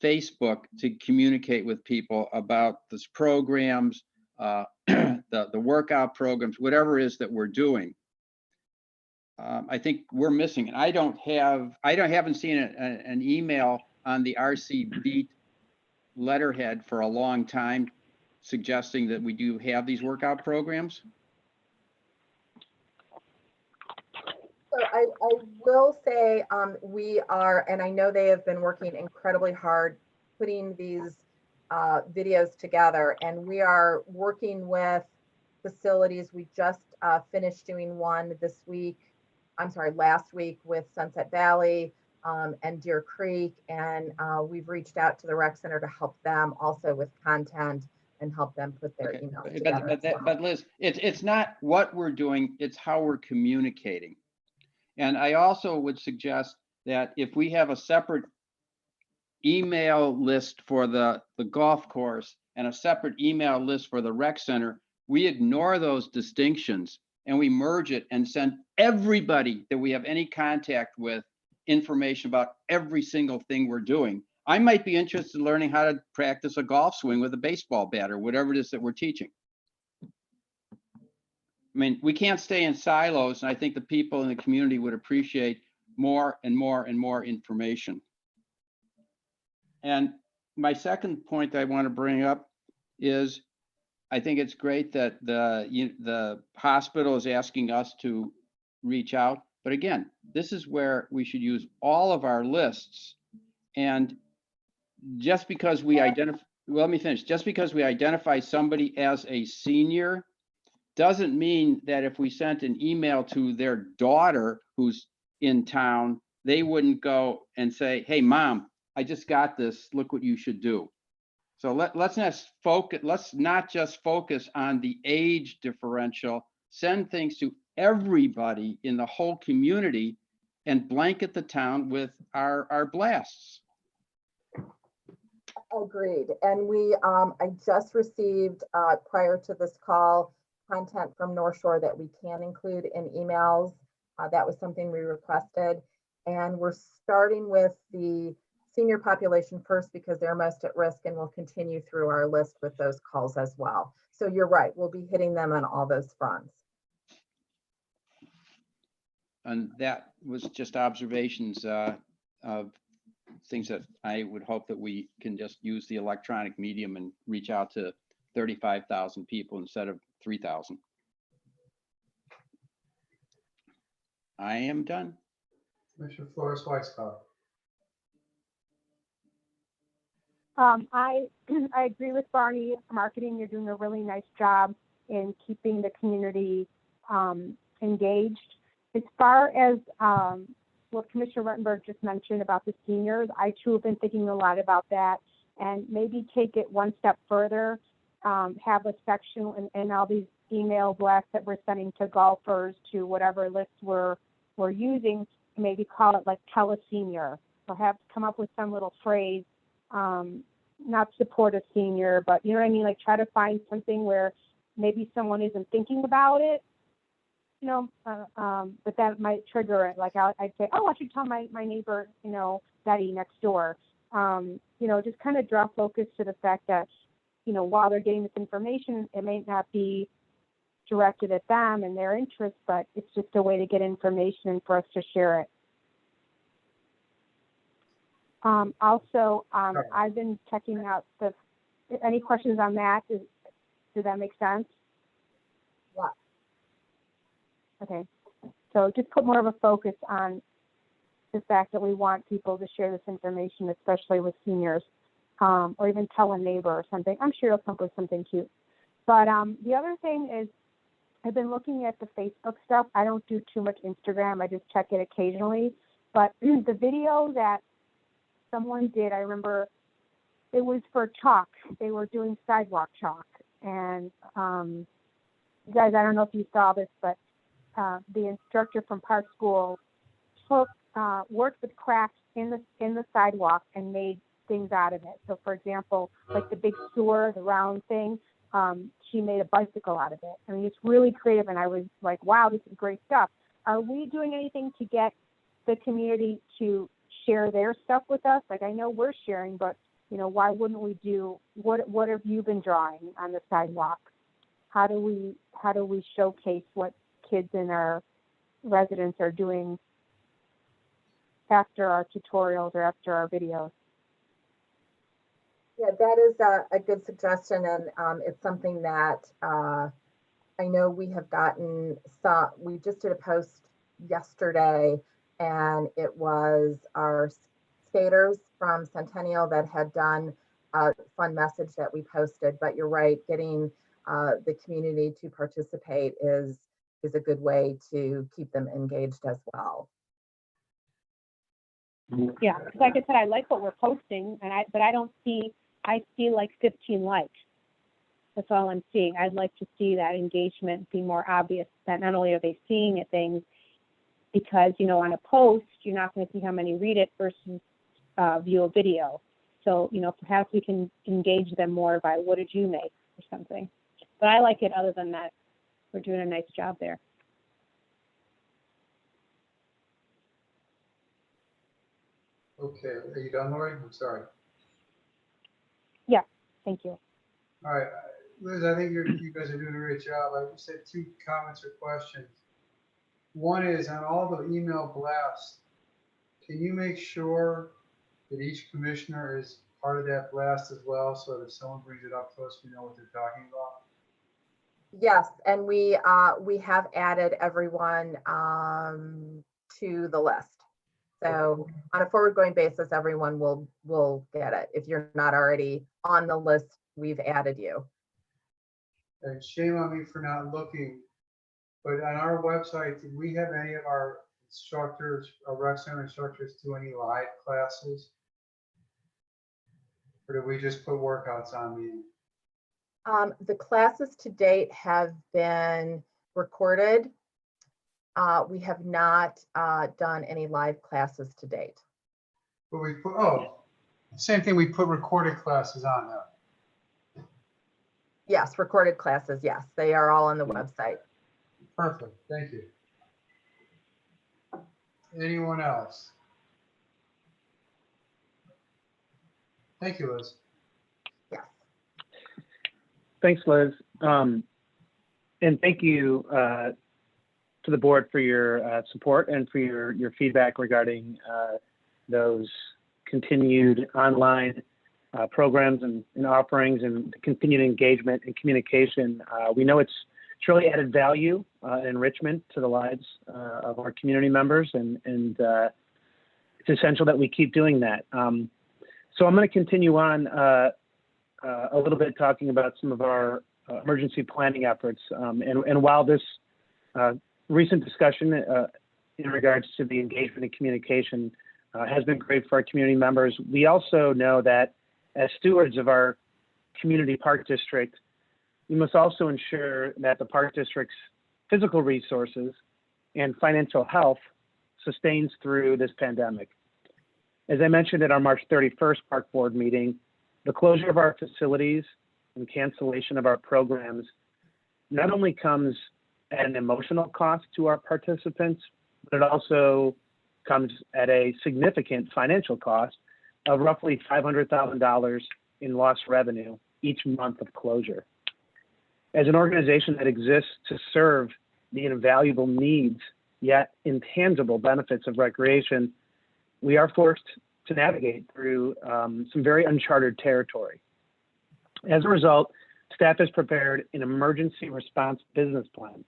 Facebook to communicate with people about this programs, the workout programs, whatever it is that we're doing. I think we're missing it. I haven't seen an email on the RC Beat letterhead for a long time, suggesting that we do have these workout programs. So I will say, we are, and I know they have been working incredibly hard putting these videos together, and we are working with facilities. We just finished doing one this week, last week with Sunset Valley and Deer Creek, and we've reached out to the rec center to help them also with content and help them put their Okay, emails together. but Liz, it's not what we're doing, it's how we're communicating. And I also would suggest that if we have a separate email list for the golf course and a separate email list for the rec center, we ignore those distinctions and we merge it and send everybody that we have any contact with information about every single thing we're doing. I might be interested in learning how to practice a golf swing with a baseball bat or whatever it is that we're teaching. I mean, we can't stay in silos, and I think the people in the community would appreciate more and more and more information. And my second point I want to bring up is I think it's great that the hospital is asking us to reach out. But again, this is where we should use all of our lists. And just because we identify, well, let me finish. Just because we identify somebody as a senior doesn't mean that if we sent an email to their daughter who's in town, they wouldn't go and say, hey, mom, I just got this. Look what you should do. So let's not just focus on the age differential. Send things to everybody in the whole community and blanket the town with our blasts. Agreed. And we, I just received prior to this call content from North Shore that we can include in emails. That was something we requested. And we're starting with the senior population first because they're most at risk, and we'll continue through our list with those calls as well. So you're right, we'll be hitting them on all those fronts. And that was just observations of things that I would hope that we can just use the electronic medium and reach out to 35,000 people instead of 3,000. I am done. Commissioner Flores Weisskopf. I agree with Barney. Marketing, you're doing a really nice job in keeping the community engaged. As far as what Commissioner Ruttenberg just mentioned about the seniors, I too have been thinking a lot about that, and maybe take it one step further, have a section in all these email blasts that we're sending to golfers, to whatever lists we're using, maybe call it like tell a senior, perhaps come up with some little phrase, not support a senior, but you know what I mean? Like try to find something where maybe someone isn't thinking about it, you know, but that might trigger it. Like I'd say, oh, I should tell my neighbor, you know, Betty next door. You know, just kind of draw focus to the fact that, you know, while they're getting this information, it may not be directed at them and their interests, but it's just a way to get information and for us to share it. Also, I've been checking out any questions on that? Does that make sense? Yeah. Okay. So just put more of a focus on the fact that we want people to share this information, especially with seniors, or even tell a neighbor or something. I'm sure you'll come up with something cute. But the other thing is, I've been looking at the Facebook stuff. I don't do too much Instagram. I just check it occasionally. But the video that someone did, I remember it was for chalk. They were doing sidewalk chalk. And you guys, I don't know if you saw this, but the instructor from Park School worked with cracks in the sidewalk and made things out of it. So for example, like the big sewer, the round thing, she made a bicycle out of it. I mean, it's really creative, and I was like, wow, this is great stuff. Are we doing anything to get the community to share their stuff with us? Like, I know we're sharing, but you know, why wouldn't we do, what have you been drawing on the sidewalk? How do we showcase what kids in our residents are doing after our tutorials or after our videos? Yeah, that is a good suggestion, and it's something that I know we have gotten some. We just did a post yesterday, and it was our skaters from Centennial that had done a fun message that we posted. But you're right, getting the community to participate is a good way to keep them engaged as well. Yeah, 'cause like I said, I like what we're posting, but I see like 15 likes. That's all I'm seeing. I'd like to see that engagement be more obvious, that not only are they seeing it things, because, you know, on a post, you're not going to see how many read it versus view a video. So, you know, perhaps we can engage them more by what did you make or something. But I like it. Other than that, we're doing a nice job there. Okay, are you done, Lori? I'm sorry. Yeah, thank you. All right, Liz, I think you guys are doing a great job. I just had 2 comments or questions. One is on all the email blasts, can you make sure that each commissioner is part of that blast as well, so that if someone brings it up to us, we know what they're talking about? Yes, and we have added everyone to the list. So on a forward-going basis, everyone will get it. If you're not already on the list, we've added you. And shame on me for not looking, but on our website, did we have any of our instructors, our rec center instructors, do any live classes? Or did we just put workouts on me? The classes to date have been recorded. We have not done any live classes to date. But we put, same thing, we put recorded classes on there. Yes, recorded classes. Yes, they are all on the website. Perfect, thank you. Anyone else? Thank you, Liz. Yes. Thanks, Liz. And thank you to the board for your support and for your feedback regarding those continued online programs and offerings and continued engagement and communication. We know it's truly added value and enrichment to the lives of our community members, and it's essential that we keep doing that. So I'm going to continue on a little bit talking about some of our emergency planning efforts. And while this recent discussion in regards to the engagement and communication has been great for our community members, we also know that as stewards of our community park district, we must also ensure that the park district's physical resources and financial health sustains through this pandemic. As I mentioned at our March 31st Park Board meeting, the closure of our facilities and cancellation of our programs not only comes at an emotional cost to our participants, but it also comes at a significant financial cost of roughly $500,000 in lost revenue each month of closure. As an organization that exists to serve the invaluable needs yet intangible benefits of recreation, we are forced to navigate through some very uncharted territory. As a result, staff has prepared an emergency response business plan.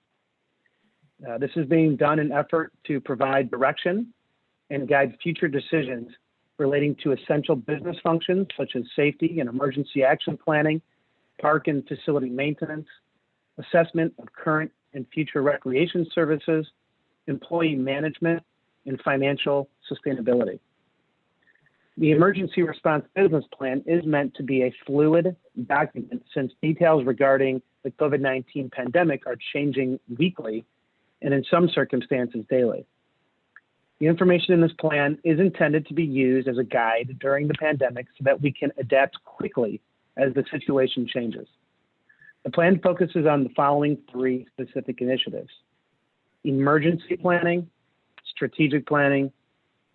This is being done in an effort to provide direction and guide future decisions relating to essential business functions such as safety and emergency action planning, park and facility maintenance, assessment of current and future recreation services, employee management, and financial sustainability. The emergency response business plan is meant to be a fluid document since details regarding the COVID-19 pandemic are changing weekly and in some circumstances daily. The information in this plan is intended to be used as a guide during the pandemic so that we can adapt quickly as the situation changes. The plan focuses on the following 3 specific initiatives: emergency planning, strategic planning,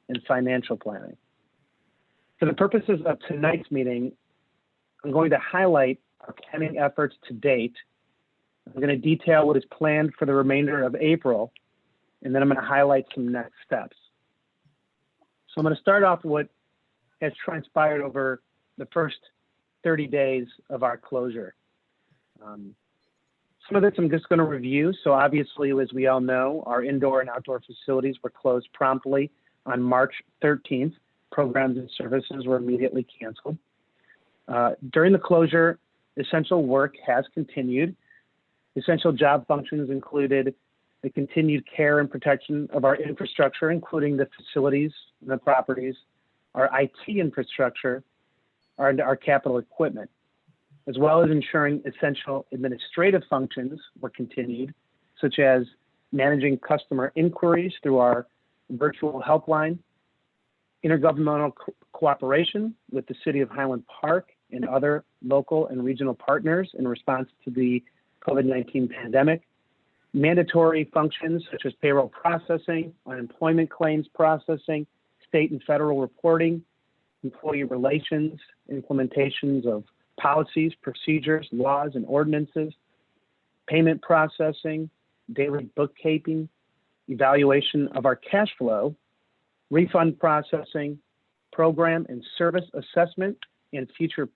and financial planning. For the purposes of tonight's meeting, I'm going to highlight our planning efforts to date. I'm going to detail what is planned for the remainder of April, and then I'm going to highlight some next steps. So I'm going to start off with what has transpired over the first 30 days of our closure. Some of this I'm just going to review. So obviously, as we all know, our indoor and outdoor facilities were closed promptly on March 13th. Programs and services were immediately canceled. During the closure, essential work has continued. Essential job functions included the continued care and protection of our infrastructure, including the facilities and the properties, our IT infrastructure, our capital equipment, as well as ensuring essential administrative functions were continued, such as managing customer inquiries through our virtual helpline, intergovernmental cooperation with the City of Highland Park and other local and regional partners in response to the COVID-19 pandemic, mandatory functions such as payroll processing, unemployment claims processing, state and federal reporting, employee relations, implementations of policies, procedures, laws, and ordinances, payment processing, daily bookkeeping, evaluation of our cash flow, refund processing, program and service assessment, and future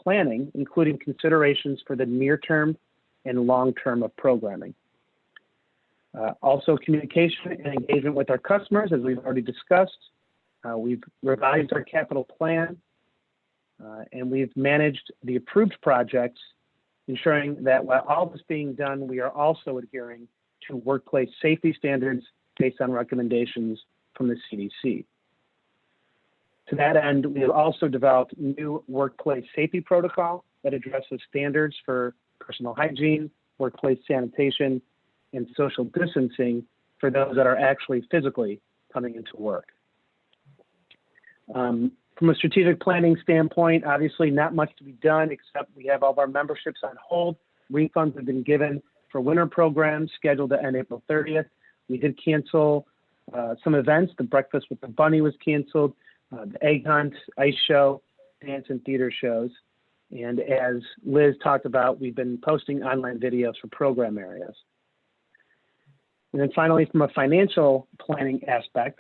planning, including considerations for the near term and long term of programming. Also, communication and engagement with our customers, as we've already discussed. We've revised our capital plan, and we've managed the approved projects, ensuring that while all this being done, we are also adhering to workplace safety standards based on recommendations from the CDC. To that end, we have also developed new workplace safety protocol that addresses standards for personal hygiene, workplace sanitation, and social distancing for those that are actually physically coming into work. From a strategic planning standpoint, obviously not much to be done, except we have all of our memberships on hold. Refunds have been given for winter programs scheduled to end April 30th. We did cancel some events. The Breakfast with the Bunny was canceled, the Egg Hunt, Ice Show, dance and theater shows. And as Liz talked about, we've been posting online videos for program areas. And then finally, from a financial planning aspect,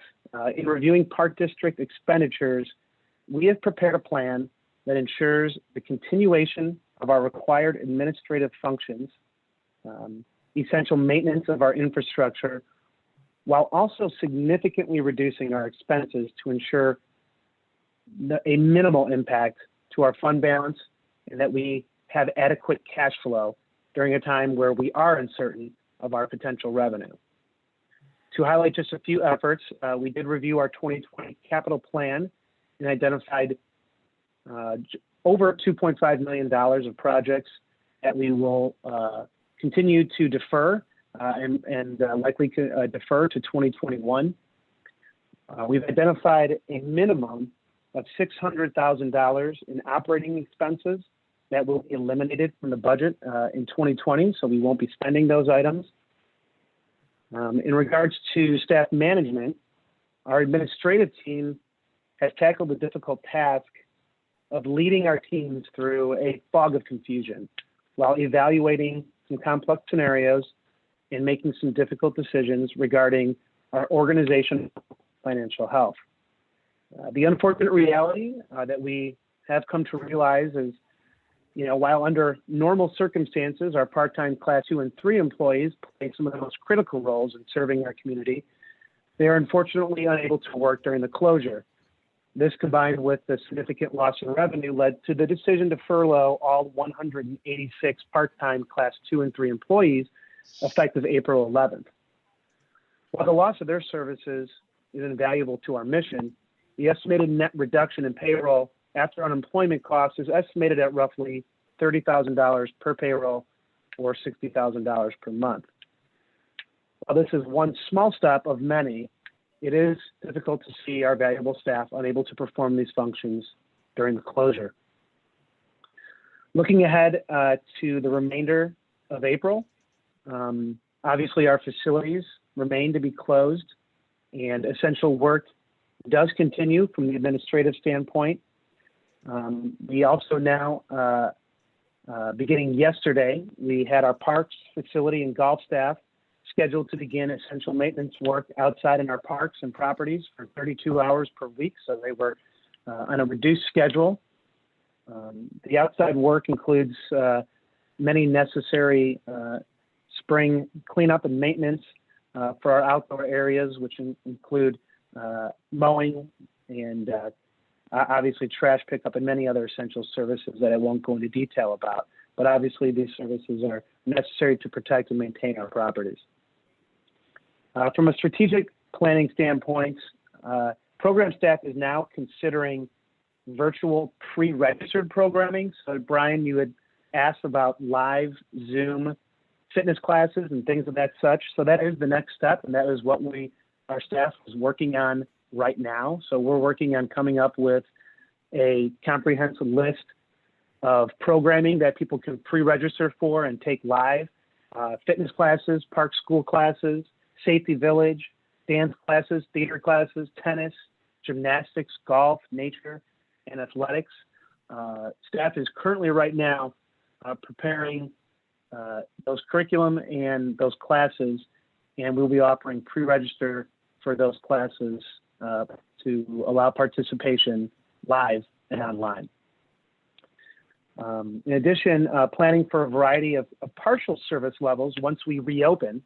in reviewing Park District expenditures, we have prepared a plan that ensures the continuation of our required administrative functions, essential maintenance of our infrastructure, while also significantly reducing our expenses to ensure a minimal impact to our fund balance and that we have adequate cash flow during a time where we are uncertain of our potential revenue. To highlight just a few efforts, we did review our 2020 capital plan and identified over $2.5 million of projects that we will continue to defer and likely defer to 2021. We've identified a minimum of $600,000 in operating expenses that will be eliminated from the budget in 2020, so we won't be spending those items. In regards to staff management, our administrative team has tackled the difficult task of leading our teams through a fog of confusion while evaluating some complex scenarios and making some difficult decisions regarding our organization's financial health. The unfortunate reality that we have come to realize is, while under normal circumstances, our part-time Class 2 and 3 employees play some of the most critical roles in serving our community, they are unfortunately unable to work during the closure. This, combined with the significant loss in revenue, led to the decision to furlough all 186 part-time Class 2 and 3 employees effective April 11th. While the loss of their services is invaluable to our mission, the estimated net reduction in payroll after unemployment costs is estimated at roughly $30,000 per payroll or $60,000 per month. While this is one small step of many, it is difficult to see our valuable staff unable to perform these functions during the closure. Looking ahead to the remainder of April, obviously our facilities remain to be closed and essential work does continue from the administrative standpoint. We also now, beginning yesterday, we had our parks, facility, and golf staff scheduled to begin essential maintenance work outside in our parks and properties for 32 hours per week. So they were on a reduced schedule. The outside work includes many necessary spring cleanup and maintenance for our outdoor areas, which include mowing and obviously trash pickup and many other essential services that I won't go into detail about. But obviously these services are necessary to protect and maintain our properties. From a strategic planning standpoint, program staff is now considering virtual pre-registered programming. So Brian, you had asked about live Zoom fitness classes and things of that such. So that is the next step, and that is what our staff is working on right now. So we're working on coming up with a comprehensive list of programming that people can pre-register for and take live, fitness classes, park school classes, safety village, dance classes, theater classes, tennis, gymnastics, golf, nature, and athletics. Staff is currently right now preparing those curriculum and those classes, and we'll be offering pre-register for those classes to allow participation live and online. In addition, planning for a variety of partial service levels once we reopen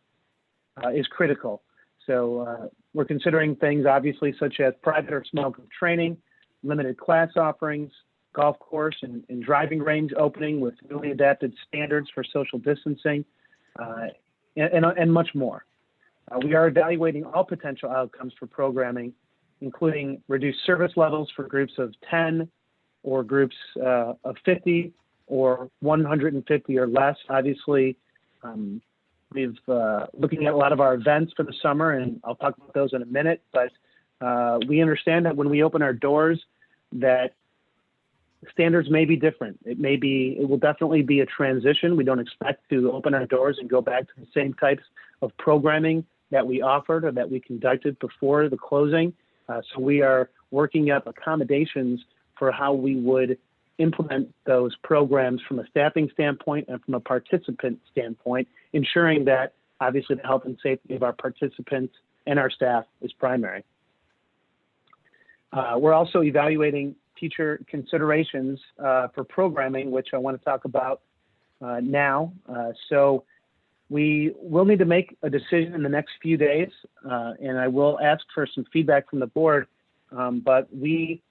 is critical. So we're considering things obviously such as private or small group training, limited class offerings, golf course and driving range opening with newly adapted standards for social distancing, and much more. We are evaluating all potential outcomes for programming, including reduced service levels for groups of 10 or groups of 50 or 150 or less. Obviously, we've looking at a lot of our events for the summer, and I'll talk about those in a minute, but we understand that when we open our doors that standards may be different. It will definitely be a transition. We don't expect to open our doors and go back to the same types of programming that we offered or that we conducted before the closing. So we are working up accommodations for how we would implement those programs from a staffing standpoint and from a participant standpoint, ensuring that obviously the health and safety of our participants and our staff is primary. We're also evaluating future considerations for programming, which I want to talk about now. So we will need to make a decision in the next few days, and I will ask for some feedback from the board. But we,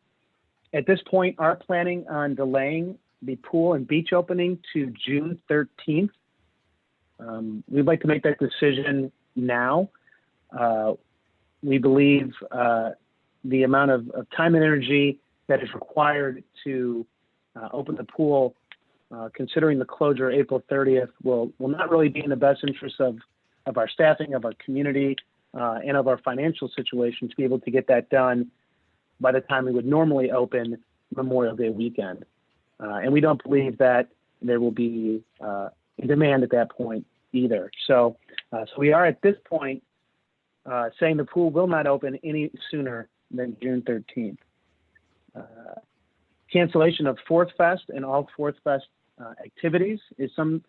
at this point, are planning on delaying the pool and beach opening to June 13th. We'd like to make that decision now. We believe the amount of time and energy that is required to open the pool, considering the closure April 30th, will not really be in the best interest of our staffing, of our community, and of our financial situation to be able to get that done by the time we would normally open Memorial Day weekend. And we don't believe that there will be a demand at that point either. So we are at this point saying the pool will not open any sooner than June 13th. Cancellation of Fourth Fest and all Fourth Fest activities is something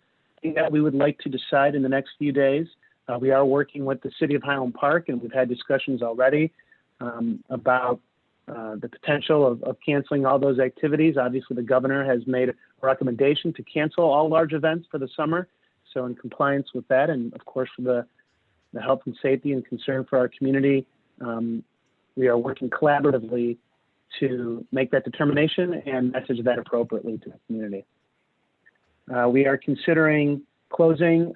that we would like to decide in the next few days. We are working with the City of Highland Park, and we've had discussions already about the potential of canceling all those activities. Obviously, the governor has made a recommendation to cancel all large events for the summer. So in compliance with that, and of course for the health and safety and concern for our community, we are working collaboratively to make that determination and message that appropriately to the community. We are considering closing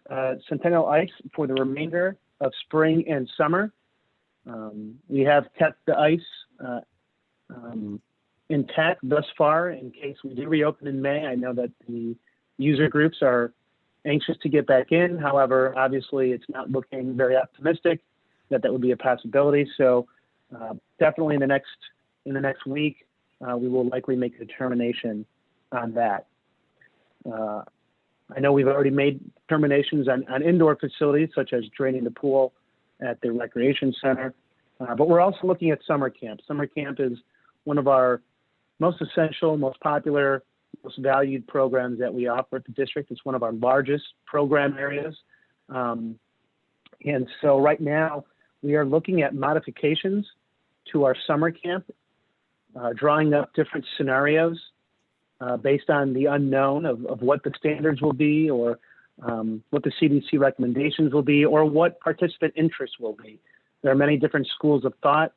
Centennial Ice for the remainder of spring and summer. We have kept the ice intact thus far in case we do reopen in May. I know that the user groups are anxious to get back in. However, obviously it's not looking very optimistic that would be a possibility. So definitely in the next week, we will likely make a determination on that. I know we've already made determinations on indoor facilities such as draining the pool at the recreation center, but we're also looking at summer camp. Summer camp is one of our most essential, most popular, most valued programs that we offer at the district. It's one of our largest program areas. And so right now we are looking at modifications to our summer camp, drawing up different scenarios based on the unknown of what the standards will be, or what the CDC recommendations will be, or what participant interests will be. There are many different schools of thought,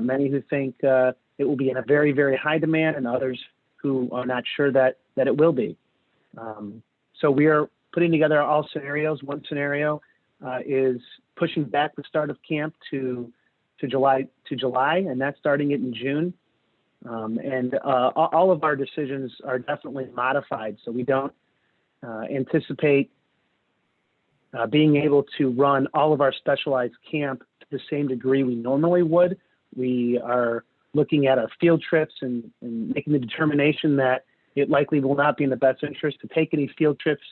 many who think it will be in a very, very high demand, and others who are not sure that it will be. So we are putting together all scenarios. One scenario is pushing back the start of camp to July, and that's starting it in June. And all of our decisions are definitely modified, so we don't anticipate being able to run all of our specialized camp to the same degree we normally would. We are looking at our field trips and making the determination that it likely will not be in the best interest to take any field trips.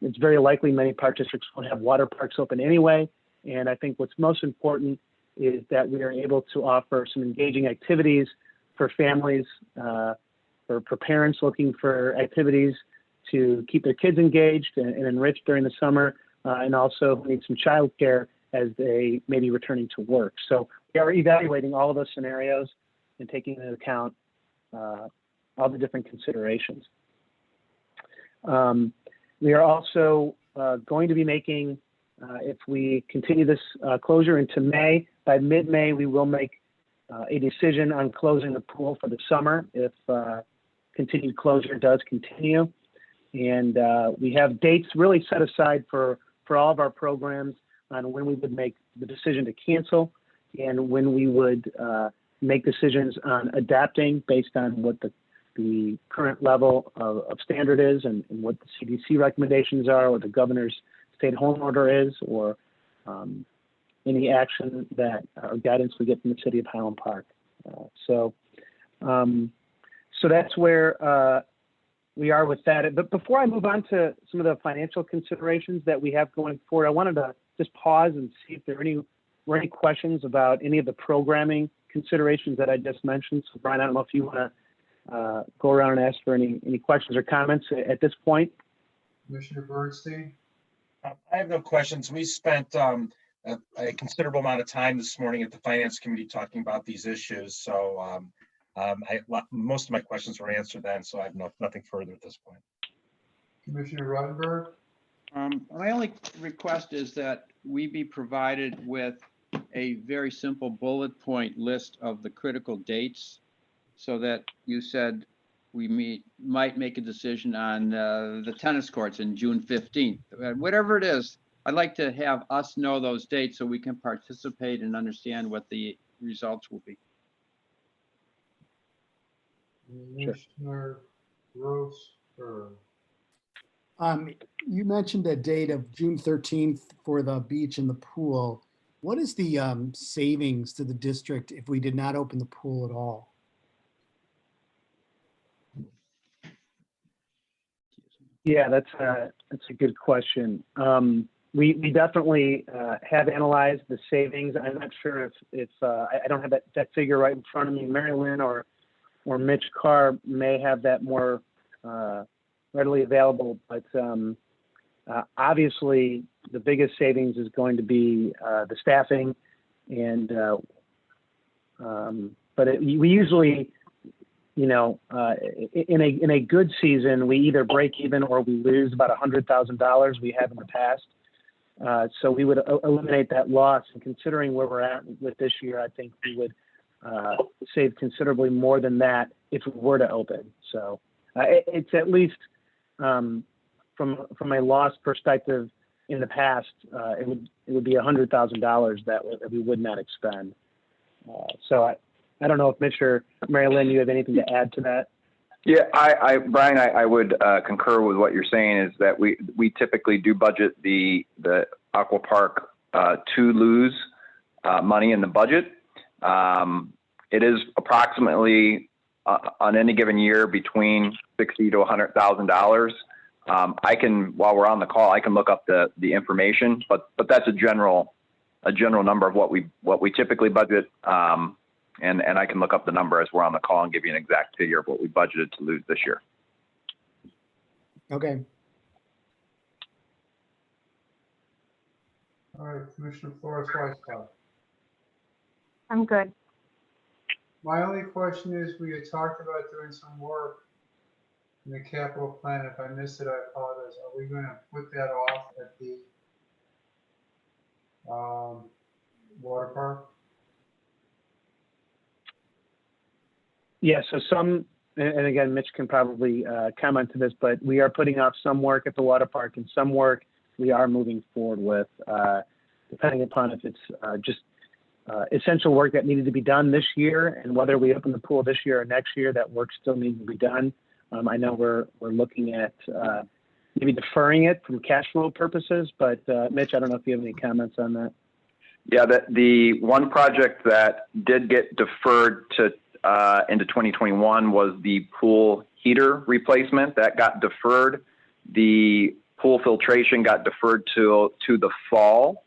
It's very likely many park districts won't have water parks open anyway. And I think what's most important is that we are able to offer some engaging activities for families, for parents looking for activities to keep their kids engaged and enriched during the summer, and also need some childcare as they may be returning to work. So we are evaluating all of those scenarios and taking into account all the different considerations. We are also going to be making, if we continue this closure into May, by mid-May, we will make a decision on closing the pool for the summer if continued closure does continue. And we have dates really set aside for all of our programs on when we would make the decision to cancel and when we would make decisions on adapting based on what the current level of standard is and what the CDC recommendations are, or the governor's stay-at-home order is, or any action that or guidance we get from the city of Highland Park. So that's where we are with that. But before I move on to some of the financial considerations that we have going forward, I wanted to just pause and see if there were any questions about any of the programming considerations that I just mentioned. So Brian, I don't know if you want to go around and ask for any questions or comments at this point. Commissioner Bernstein? I have no questions. We spent a considerable amount of time this morning at the Finance Committee talking about these issues. So most of my questions were answered then, so I have nothing further at this point. Commissioner Ruttenberg? My only request is that we be provided with a very simple bullet point list of the critical dates, so that you said we might make a decision on the tennis courts in June 15th. Whatever it is, I'd like to have us know those dates so we can participate and understand what the results will be. Commissioner Grossberg? You mentioned a date of June 13th for the beach and the pool. What is the savings to the district if we did not open the pool at all? Yeah, that's a good question. We definitely have analyzed the savings. I'm not sure if I don't have that figure right in front of me. Mary Lynn or Mitch Carr may have that more readily available, but obviously the biggest savings is going to be the staffing, and we usually, in a good season, we either break even or we lose about $100,000. We have in the past. So we would eliminate that loss. And considering where we're at with this year, I think we would save considerably more than that if we were to open. So it's at least from a loss perspective in the past, it would be $100,000 that we would not expend. So I don't know if Mitch or Mary Lynn, you have anything to add to that? Yeah, Brian, I would concur with what you're saying, is that we typically do budget the Aqua Park to lose money in the budget. It is approximately on any given year between $60,000 to $100,000. I can, while we're on the call, I can look up the information, but that's a general number of what we typically budget. And I can look up the number as we're on the call and give you an exact figure of what we budgeted to lose this year. Okay. All right, Commissioner Flores-Weiskopf. I'm good. My only question is, we had talked about doing some work in the capital plan. If I missed it, I apologize. Are we going to put that off at the water park? Yeah, so some, and again, Mitch can probably comment to this, but we are putting off some work at the water park and some work we are moving forward with, depending upon if it's just essential work that needed to be done this year, and whether we open the pool this year or next year, that work still needs to be done. I know we're looking at maybe deferring it from cash flow purposes, but Mitch, I don't know if you have any comments on that. Yeah, the one project that did get deferred to into 2021 was the pool heater replacement. That got deferred. The pool filtration got deferred to the fall.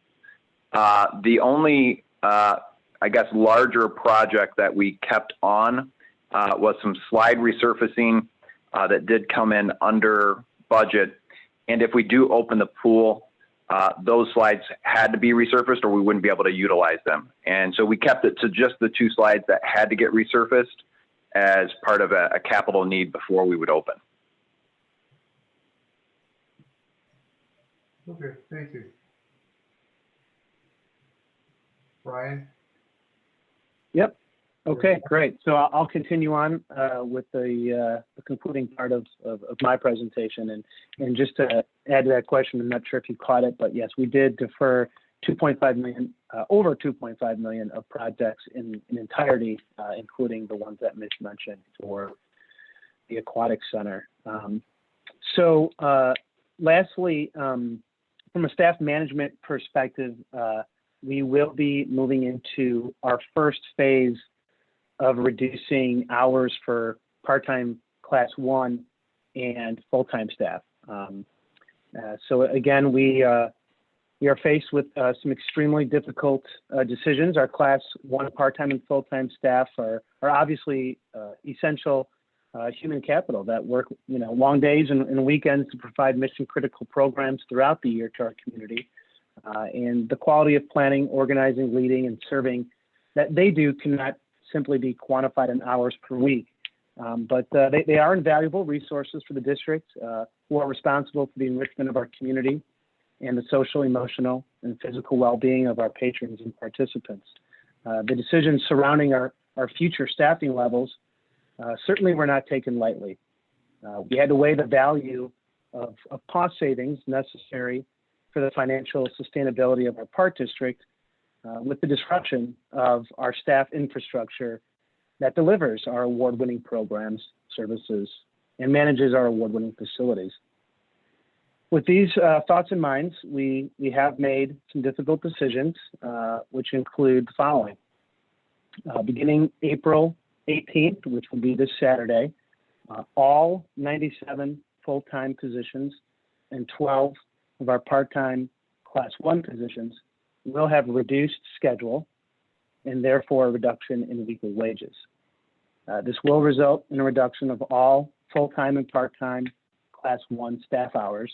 The only, I guess, larger project that we kept on was some slide resurfacing that did come in under budget. And if we do open the pool, those slides had to be resurfaced or we wouldn't be able to utilize them. And so we kept it to just the 2 slides that had to get resurfaced as part of a capital need before we would open. Okay, thank you. Brian? Yep. Okay, great. So I'll continue on with the concluding part of my presentation. And just to add to that question, I'm not sure if you caught it, but yes, we did defer 2.5 million, over 2.5 million of projects in entirety, including the ones that Mitch mentioned for the aquatic center. Lastly, from a staff management perspective, we will be moving into our first phase of reducing hours for part-time class 1 and full-time staff. So again, we are faced with some extremely difficult decisions. Our class 1 part-time and full-time staff are obviously essential human capital that work, long days and weekends to provide mission-critical programs throughout the year to our community. And the quality of planning, organizing, leading, and serving that they do cannot simply be quantified in hours per week. But they are invaluable resources for the district who are responsible for the enrichment of our community and the social, emotional, and physical well-being of our patrons and participants. The decisions surrounding our future staffing levels certainly were not taken lightly. We had to weigh the value of cost savings necessary for the financial sustainability of our park district with the disruption of our staff infrastructure that delivers our award-winning programs, services, and manages our award-winning facilities. With these thoughts in mind, we have made some difficult decisions, which include the following. Beginning April 18th, which will be this Saturday, all 97 full-time positions and 12 of our part-time class 1 positions will have a reduced schedule and therefore a reduction in weekly wages. This will result in a reduction of all full-time and part-time class 1 staff hours,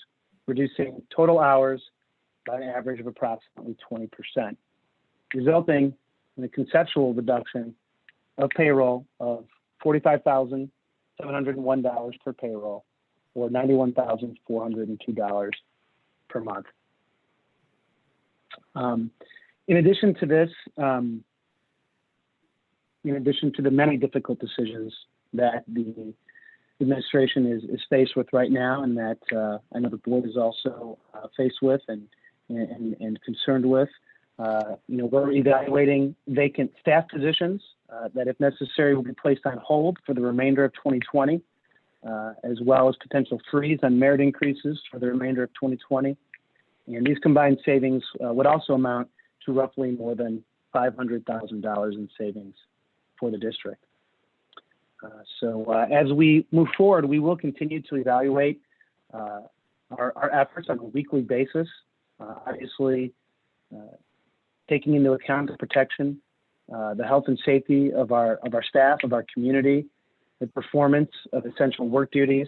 reducing total hours by an average of approximately 20%, resulting in a conceptual reduction of payroll of $45,701 per payroll, or $91,402 per month. In addition to this, in addition to the many difficult decisions that the administration is faced with right now, and that I know the board is also faced with and concerned with, we're evaluating vacant staff positions that, if necessary, will be placed on hold for the remainder of 2020, as well as potential freeze on merit increases for the remainder of 2020. And these combined savings would also amount to roughly more than $500,000 in savings for the district. So as we move forward, we will continue to evaluate our efforts on a weekly basis, obviously taking into account the protection, the health and safety of our staff, of our community, the performance of essential work duties,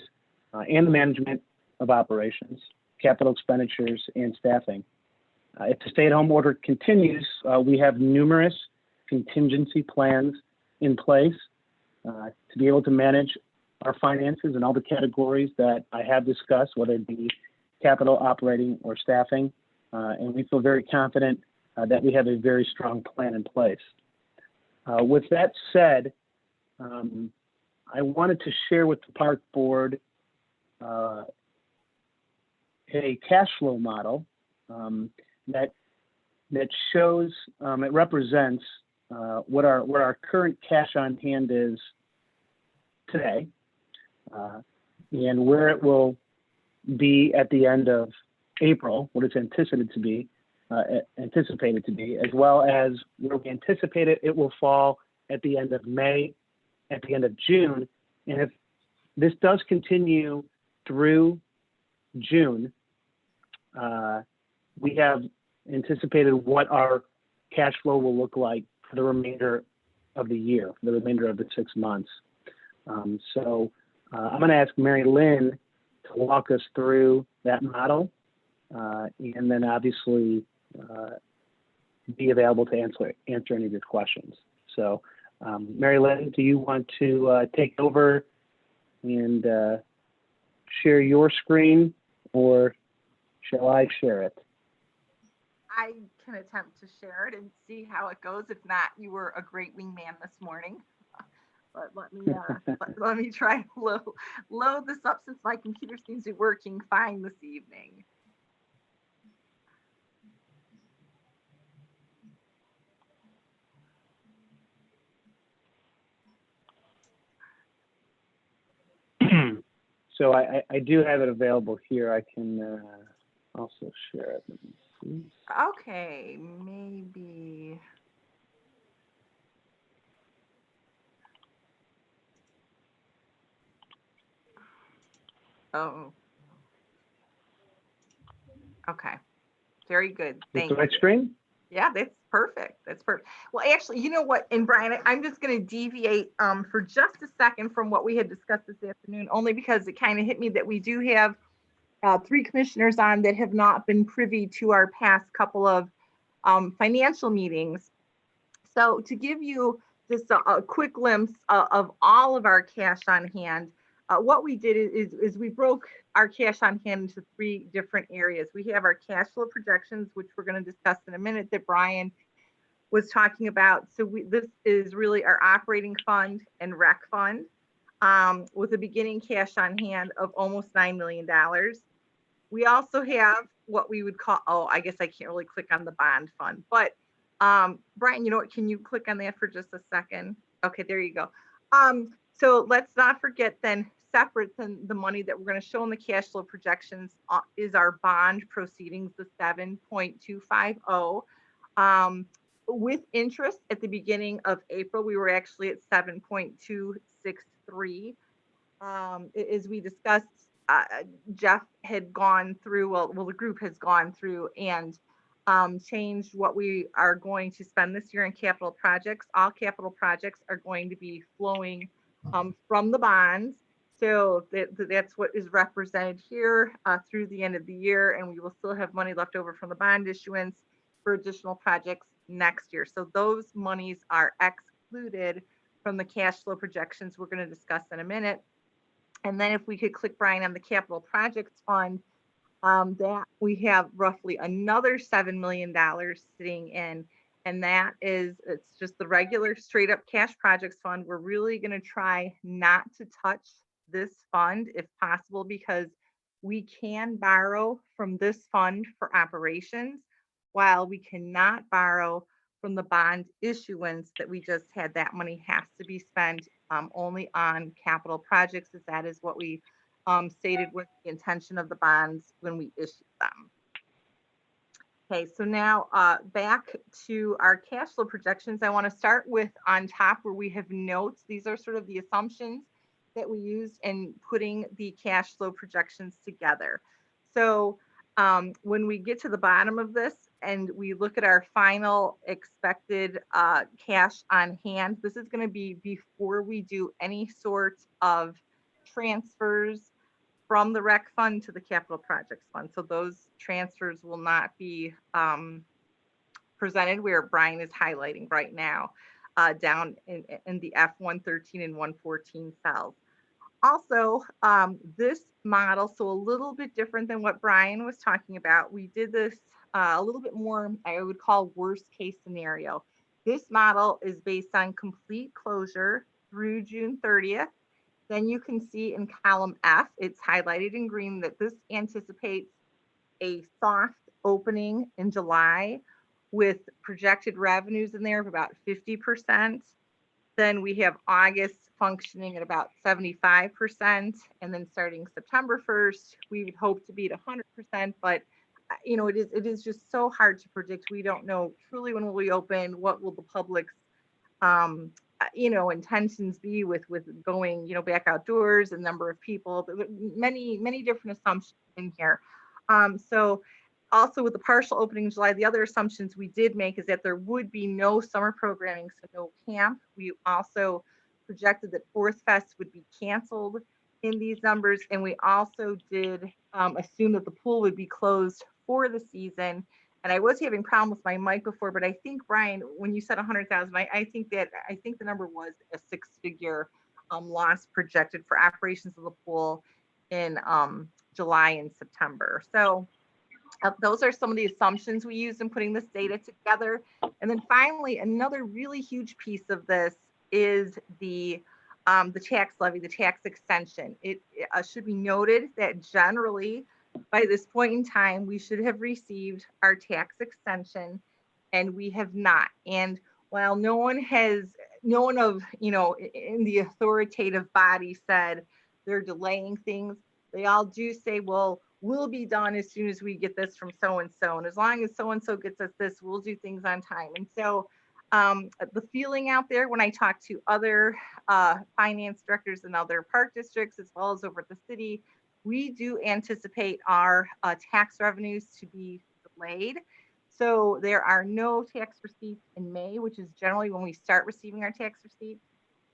and the management of operations, capital expenditures, and staffing. If the stay-at-home order continues, we have numerous contingency plans in place to be able to manage our finances in all the categories that I have discussed, whether it be capital, operating, or staffing. And we feel very confident that we have a very strong plan in place. With that said, I wanted to share with the park board a cash flow model that shows, it represents what our current cash on hand is today, and where it will be at the end of April, what it's anticipated to be, as well as where we anticipate it will fall at the end of May, at the end of June. And if this does continue through June, we have anticipated what our cash flow will look like for the remainder of the year, for the remainder of the 6 months. So I'm going to ask Mary Lynn to walk us through that model, and then obviously be available to answer any of your questions. So Mary Lynn, do you want to take over and share your screen, or shall I share it? I can attempt to share it and see how it goes. If not, you were a great wingman this morning. But let me try to load this up since my computer seems to be working fine this evening. So I do have it available here. I can also share it. Let me see. Okay, maybe. Oh. Okay. Very good. Thank The you. right screen? Yeah, that's perfect. That's perfect. Well, actually, you know what? And Brian, I'm just going to deviate for just a second from what we had discussed this afternoon, only because it kind of hit me that we do have 3 commissioners on that have not been privy to our past couple of financial meetings. So to give you just a quick glimpse of all of our cash on hand, what we did is we broke our cash on hand into 3 different areas. We have our cash flow projections, which we're going to discuss in a minute, that Brian was talking about. So this is really our operating fund and rec fund, with a beginning cash on hand of almost $9 million. We also have what we would call, I guess I can't really click on the bond fund, but Brian, you know what, can you click on that for just a second? Okay, there you go. So let's not forget then, separate than the money that we're going to show in the cash flow projections is our bond proceedings, the 7.250. With interest at the beginning of April, we were actually at 7.263. As we discussed, Jeff had gone through, well, the group has gone through and changed what we are going to spend this year in capital projects. All capital projects are going to be flowing from the bonds. So that's what is represented here through the end of the year. And we will still have money left over from the bond issuance for additional projects next year. So those monies are excluded from the cash flow projections we're going to discuss in a minute. And then if we could click, Brian, on the capital projects fund, that we have roughly another $7 million sitting in. And that is, it's just the regular straight up cash projects fund. We're really going to try not to touch this fund if possible, because we can borrow from this fund for operations, while we cannot borrow from the bond issuance that we just had. That money has to be spent only on capital projects, as that is what we stated with the intention of the bonds when we issued them. Okay, so now back to our cash flow projections. I want to start with on top where we have notes. These are sort of the assumptions that we used in putting the cash flow projections together. So when we get to the bottom of this and we look at our final expected cash on hand, this is going to be before we do any sort of transfers from the rec fund to the capital projects fund. So those transfers will not be presented where Brian is highlighting right now down in the F113 and 114 cells. Also, this model, so a little bit different than what Brian was talking about. We did this a little bit more, I would call worst case scenario. This model is based on complete closure through June 30th. Then you can see in column F, it's highlighted in green that this anticipates a soft opening in July with projected revenues in there of about 50%. Then we have August functioning at about 75%. And then starting September 1st, we would hope to be at 100%. But you know, it is just so hard to predict. We don't know truly when will we open, what will the public's you know, intentions be with going, you know, back outdoors, and number of people, many different assumptions in here. So also with the partial opening in July, the other assumptions we did make is that there would be no summer programming, so no camp. We also projected that Fourth Fest would be canceled in these numbers, and we also did assume that the pool would be closed for the season. And I was having problems with my mic before, but I think, Brian, when you said 100,000, I think the number was a six-figure loss projected for operations of the pool in July and September. So those are some of the assumptions we used in putting this data together. And then finally, another really huge piece of this is the tax levy, the tax extension. It should be noted that generally, by this point in time, we should have received our tax extension, and we have not. And while no one of, you know, in the authoritative body said they're delaying things, they all do say, well, we'll be done as soon as we get this from so-and-so. And as long as so-and-so gets us this, we'll do things on time. And so the feeling out there when I talk to other finance directors in other park districts, as well as over at the city, we do anticipate our tax revenues to be delayed. So there are no tax receipts in May, which is generally when we start receiving our tax receipts.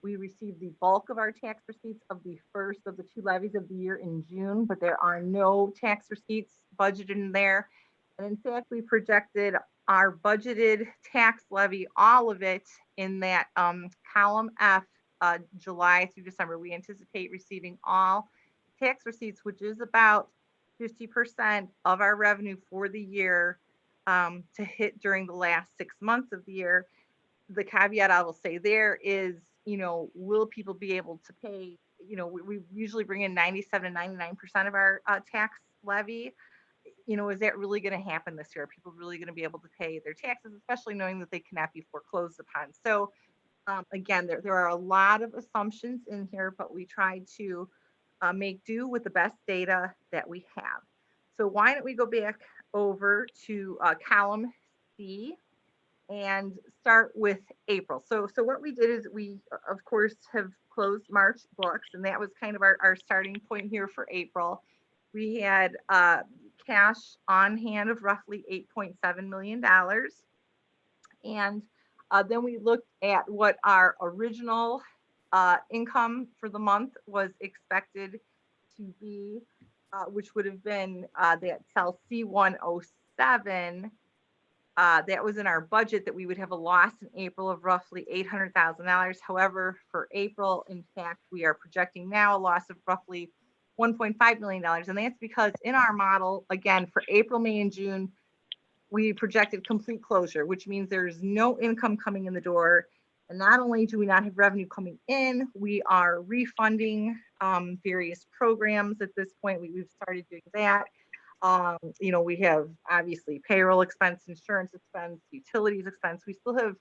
We receive the bulk of our tax receipts of the first of the two levies of the year in June, but there are no tax receipts budgeted in there. And in fact, we projected our budgeted tax levy, all of it, in that column F, July through December. We anticipate receiving all tax receipts, which is about 50% of our revenue for the year, to hit during the last 6 months of the year. The caveat I will say there is, you know, will people be able to pay? You know, we usually bring in 97 to 99% of our tax levy. You know, is that really going to happen this year? Are people really going to be able to pay their taxes, especially knowing that they cannot be foreclosed upon? So again, there are a lot of assumptions in here, but we tried to make do with the best data that we have. So why don't we go back over to column C and start with April. So what we did is we, of course, have closed March books, and that was kind of our starting point here for April. We had cash on hand of roughly $8.7 million. And then we looked at what our original income for the month was expected to be, which would have been that cell C107. That was in our budget that we would have a loss in April of roughly $800,000. However, for April, in fact, we are projecting now a loss of roughly $1.5 million. And that's because in our model, again, for April, May, and June, we projected complete closure, which means there's no income coming in the door. And not only do we not have revenue coming in, we are refunding various programs at this point. We've started doing that. You know, we have obviously payroll expense, insurance expense, utilities expense. We still have,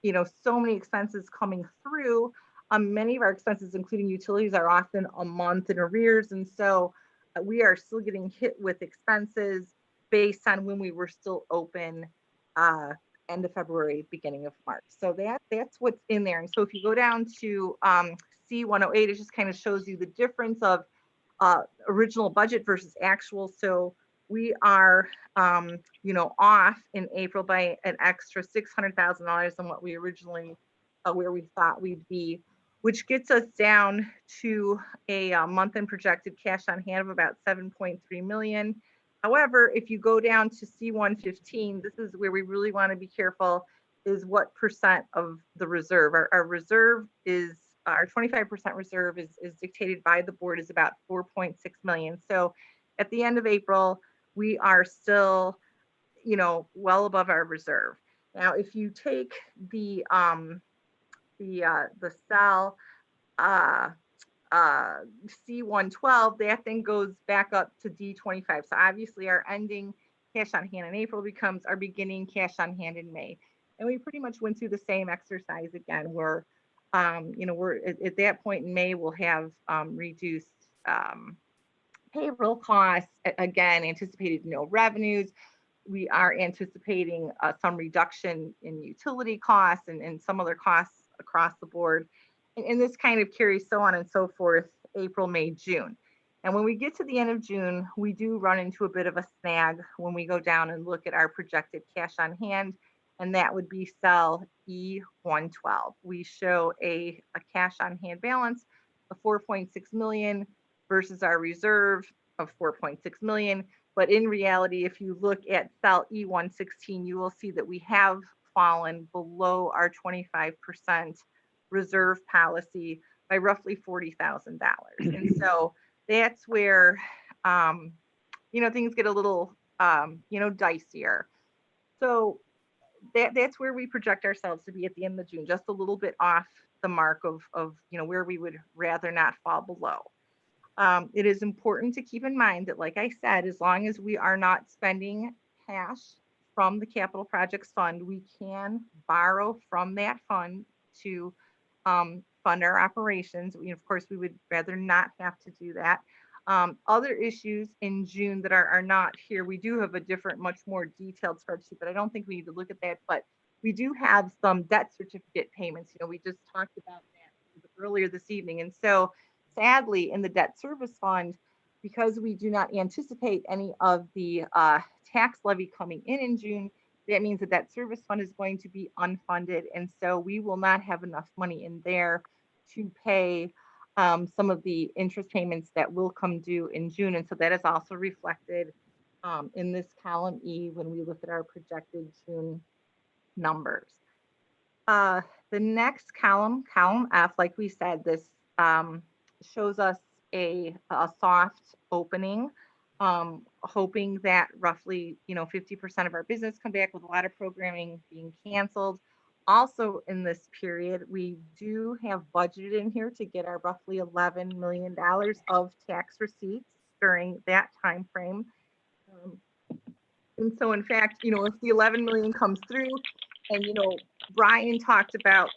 you know, so many expenses coming through. Many of our expenses, including utilities, are often a month in arrears. And so we are still getting hit with expenses based on when we were still open end of February, beginning of March. So that's what's in there. And so if you go down to C108, it just kind of shows you the difference of original budget versus actual. So we are, you know, off in April by an extra $600,000 than what we originally, where we thought we'd be, which gets us down to a month-end projected cash on hand of about 7.3 million. However, if you go down to C115, this is where we really want to be careful, is what percent of the reserve. Our reserve is our 25% reserve is dictated by the board is about 4.6 million. So at the end of April, we are still, you know, well above our reserve. Now, if you take the cell C112, that then goes back up to D25. So obviously our ending cash on hand in April becomes our beginning cash on hand in May. And we pretty much went through the same exercise again, where, you know, we're at that point in May, we'll have reduced payroll costs, again, anticipated no revenues. We are anticipating some reduction in utility costs and some other costs across the board. And this kind of carries so on and so forth, April, May, June. And when we get to the end of June, we do run into a bit of a snag when we go down and look at our projected cash on hand, and that would be cell E112. We show a cash on hand balance of 4.6 million versus our reserve of 4.6 million. But in reality, if you look at cell E116, you will see that we have fallen below our 25% reserve policy by roughly $40,000. And so that's where, you know, things get a little, you know, dicier. So that's where we project ourselves to be at the end of June, just a little bit off the mark of, you know, where we would rather not fall below. It is important to keep in mind that, like I said, as long as we are not spending cash from the capital projects fund, we can borrow from that fund to fund our operations. Of course, we would rather not have to do that. Other issues in June that are not here, we do have a different, much more detailed spreadsheet, but I don't think we need to look at that. But we do have some debt certificate payments. You know, we just talked about that earlier this evening. And so sadly, in the debt service fund, because we do not anticipate any of the tax levy coming in June, that means that that service fund is going to be unfunded. And so we will not have enough money in there to pay some of the interest payments that will come due in June. And so that is also reflected in this column E when we look at our projected June numbers. The next column, column F, like we said, this shows us a soft opening, hoping that roughly, you know, 50% of our business come back, with a lot of programming being canceled. Also in this period, we do have budgeted in here to get our roughly $11 million of tax receipts during that time frame. And so in fact, you know, if the 11 million comes through, and, you know, Brian talked about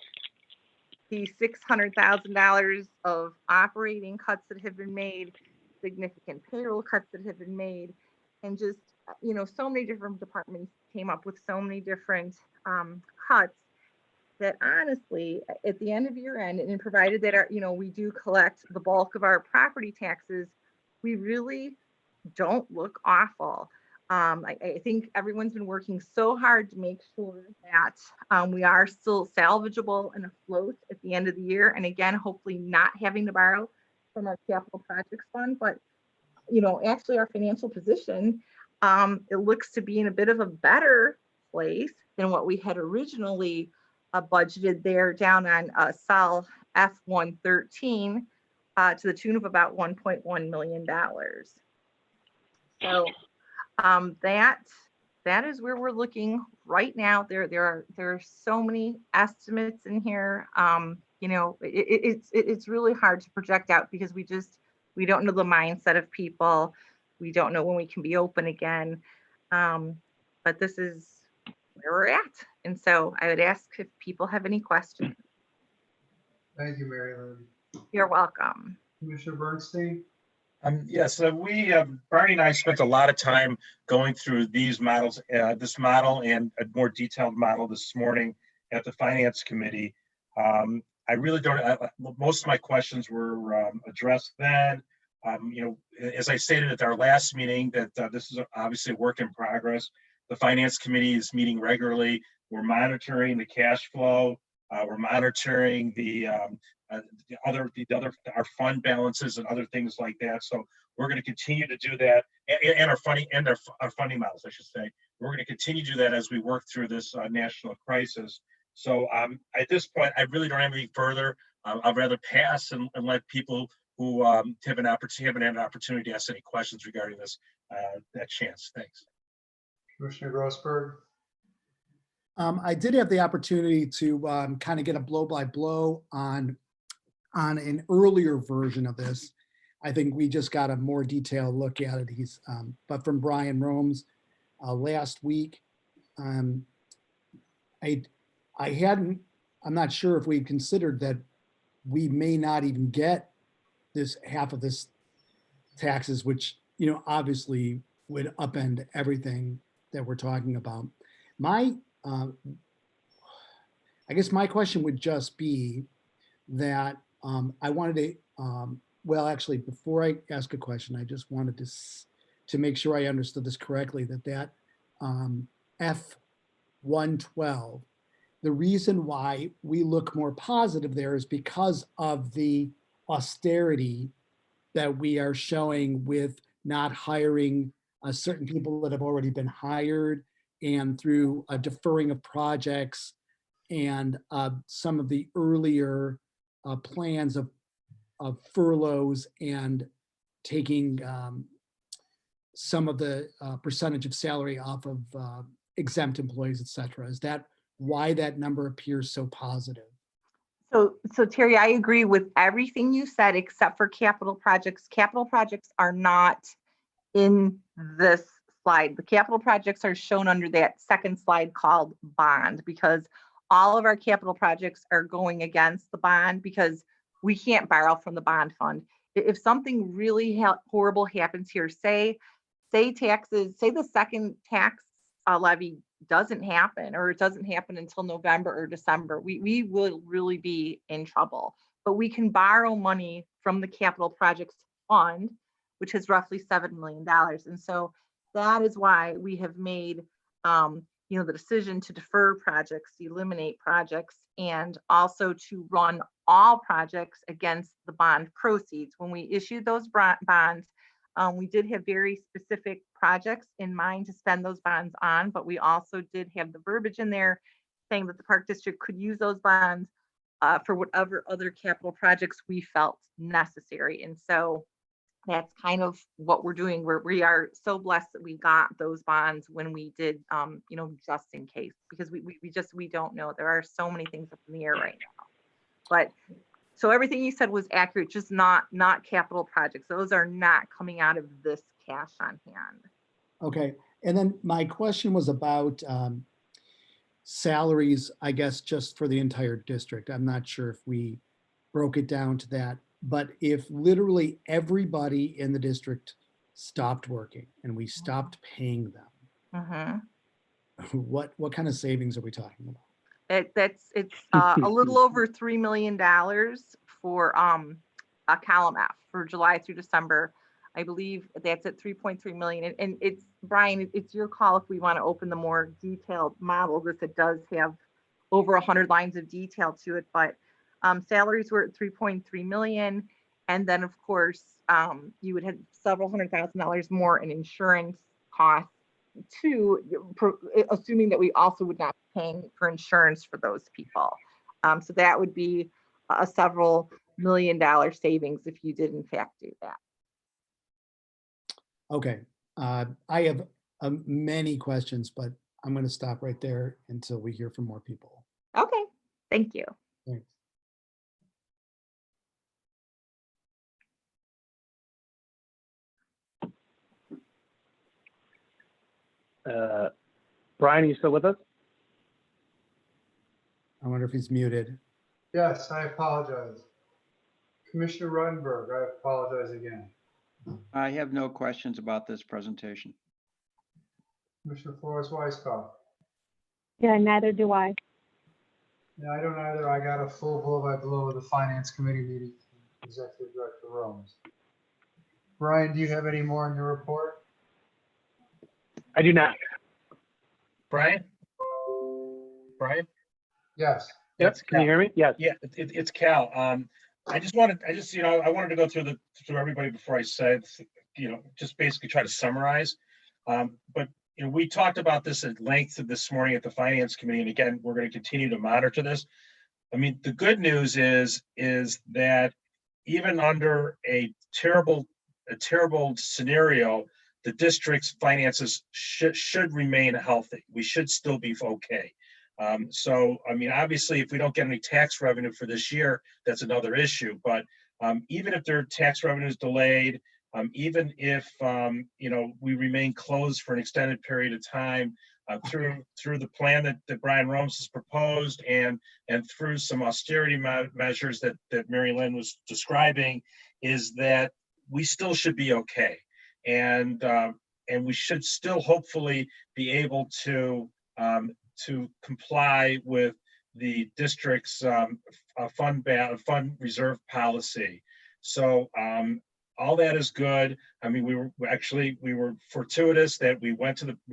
the $600,000 of operating cuts that have been made, significant payroll cuts that have been made, and just, you know, so many different departments came up with so many different cuts, that honestly, at the end of year end, and provided that our, you know, we do collect the bulk of our property taxes, we really don't look awful. I think everyone's been working so hard to make sure that we are still salvageable and afloat at the end of the year. And again, hopefully not having to borrow from our capital projects fund, but, you know, actually our financial position, it looks to be in a bit of a better place than what we had originally budgeted there, down on cell F113 to the tune of about $1.1 million. So that is where we're looking right now. There are so many estimates in here. You know, it's really hard to project out because we don't know the mindset of people. We don't know when we can be open again. But this is where we're at. And so I would ask if people have any questions. Thank you, Mary Lynn. You're welcome. Commissioner Bernstein? Yes, Barney and I spent a lot of time going through these models, this model and a more detailed model this morning at the Finance Committee. I really don't, most of my questions were addressed then. You know, as I stated at our last meeting, that this is obviously a work in progress. The Finance Committee is meeting regularly. We're monitoring the cash flow. We're monitoring our fund balances and other things like that. So we're going to continue to do that, and our funding models, I should say. We're going to continue to do that as we work through this national crisis. So at this point, I really don't have anything further. I'd rather pass and let people who haven't had an opportunity to ask any questions regarding this, that chance. Thanks. Commissioner Grossberg. I did have the opportunity to kind of get a blow-by-blow on an earlier version of this. I think we just got a more detailed look at it. But from Brian Rome's last week, I'm not sure if we considered that we may not even get this half of this taxes, which, obviously would upend everything that we're talking about. I guess my question would just be that I wanted to, well, actually, before I ask a question, I just wanted to make sure I understood this correctly, that F-112, the reason why we look more positive there is because of the austerity that we are showing with not hiring certain people that have already been hired, and through a deferring of projects and some of the earlier plans of furloughs and taking some of the percentage of salary off of exempt employees, et cetera. Is that why that number appears so positive? So Terry, I agree with everything you said except for capital projects. Capital projects are not in this slide. The capital projects are shown under that second slide called bond, because all of our capital projects are going against the bond because we can't borrow from the bond fund. If something really horrible happens here, say the second tax levy doesn't happen, or it doesn't happen until November or December, we will really be in trouble. But we can borrow money from the capital projects fund, which is roughly $7 million. And so that is why we have made the decision to defer projects, eliminate projects, and also to run all projects against the bond proceeds. When we issued those bonds, we did have very specific projects in mind to spend those bonds on, but we also did have the verbiage in there saying that the Park District could use those bonds for whatever other capital projects we felt necessary. And so that's kind of what we're doing. We are so blessed that we got those bonds when we did, just in case, because we don't know. There are so many things up in the air right now. But so everything you said was accurate, just not capital projects. Those are not coming out of this cash on hand. Okay, and then my question was about salaries, I guess, just for the entire district. I'm not sure if we broke it down to that, but if literally everybody in the district stopped working and we stopped paying them, what kind of savings are we talking about? It's a little over $3 million for a column F for July through December. I believe that's at 3.3 million. And it's, Brian, it's your call if we want to open the more detailed model. This, it does have over 100 lines of detail to it, but salaries were at 3.3 million. And then of course, you would have several $100,000 more in insurance costs too, assuming that we also would not be paying for insurance for those people. So that would be a several $1 million savings if you did in fact do that. Okay, I have many questions, but I'm going to stop right there until we hear from more people. Okay, thank you. Thanks. Brian, are you still with us? I wonder if he's muted. Yes, I apologize. Commissioner Ruttenberg, I apologize again. I have no questions about this presentation. Commissioner Flores Weisskopf. Yeah, neither do I. Yeah, I don't either. I got a full blow-by-blow of the Finance Committee meeting, Executive Director Romes. Brian, do you have any more in your report? I do not. Brian? Yes. Yep. Can you hear me? Yes. Yeah, it's Cal. I wanted to go through everybody before I said, just basically try to summarize. But we talked about this at length this morning at the Finance Committee, and again, we're going to continue to monitor this. I mean, the good news is that even under a terrible scenario, the district's finances should remain healthy. We should still be okay. So, I mean, obviously, if we don't get any tax revenue for this year, that's another issue. But even if their tax revenue is delayed, even if you know, we remain closed for an extended period of time, through the plan that Brian Romes has proposed, and through some austerity measures that Mary Lynn was describing, is that we still should be okay, and we should still hopefully be able to comply with the district's fund reserve policy. So all that is good. I mean, we were fortuitous that we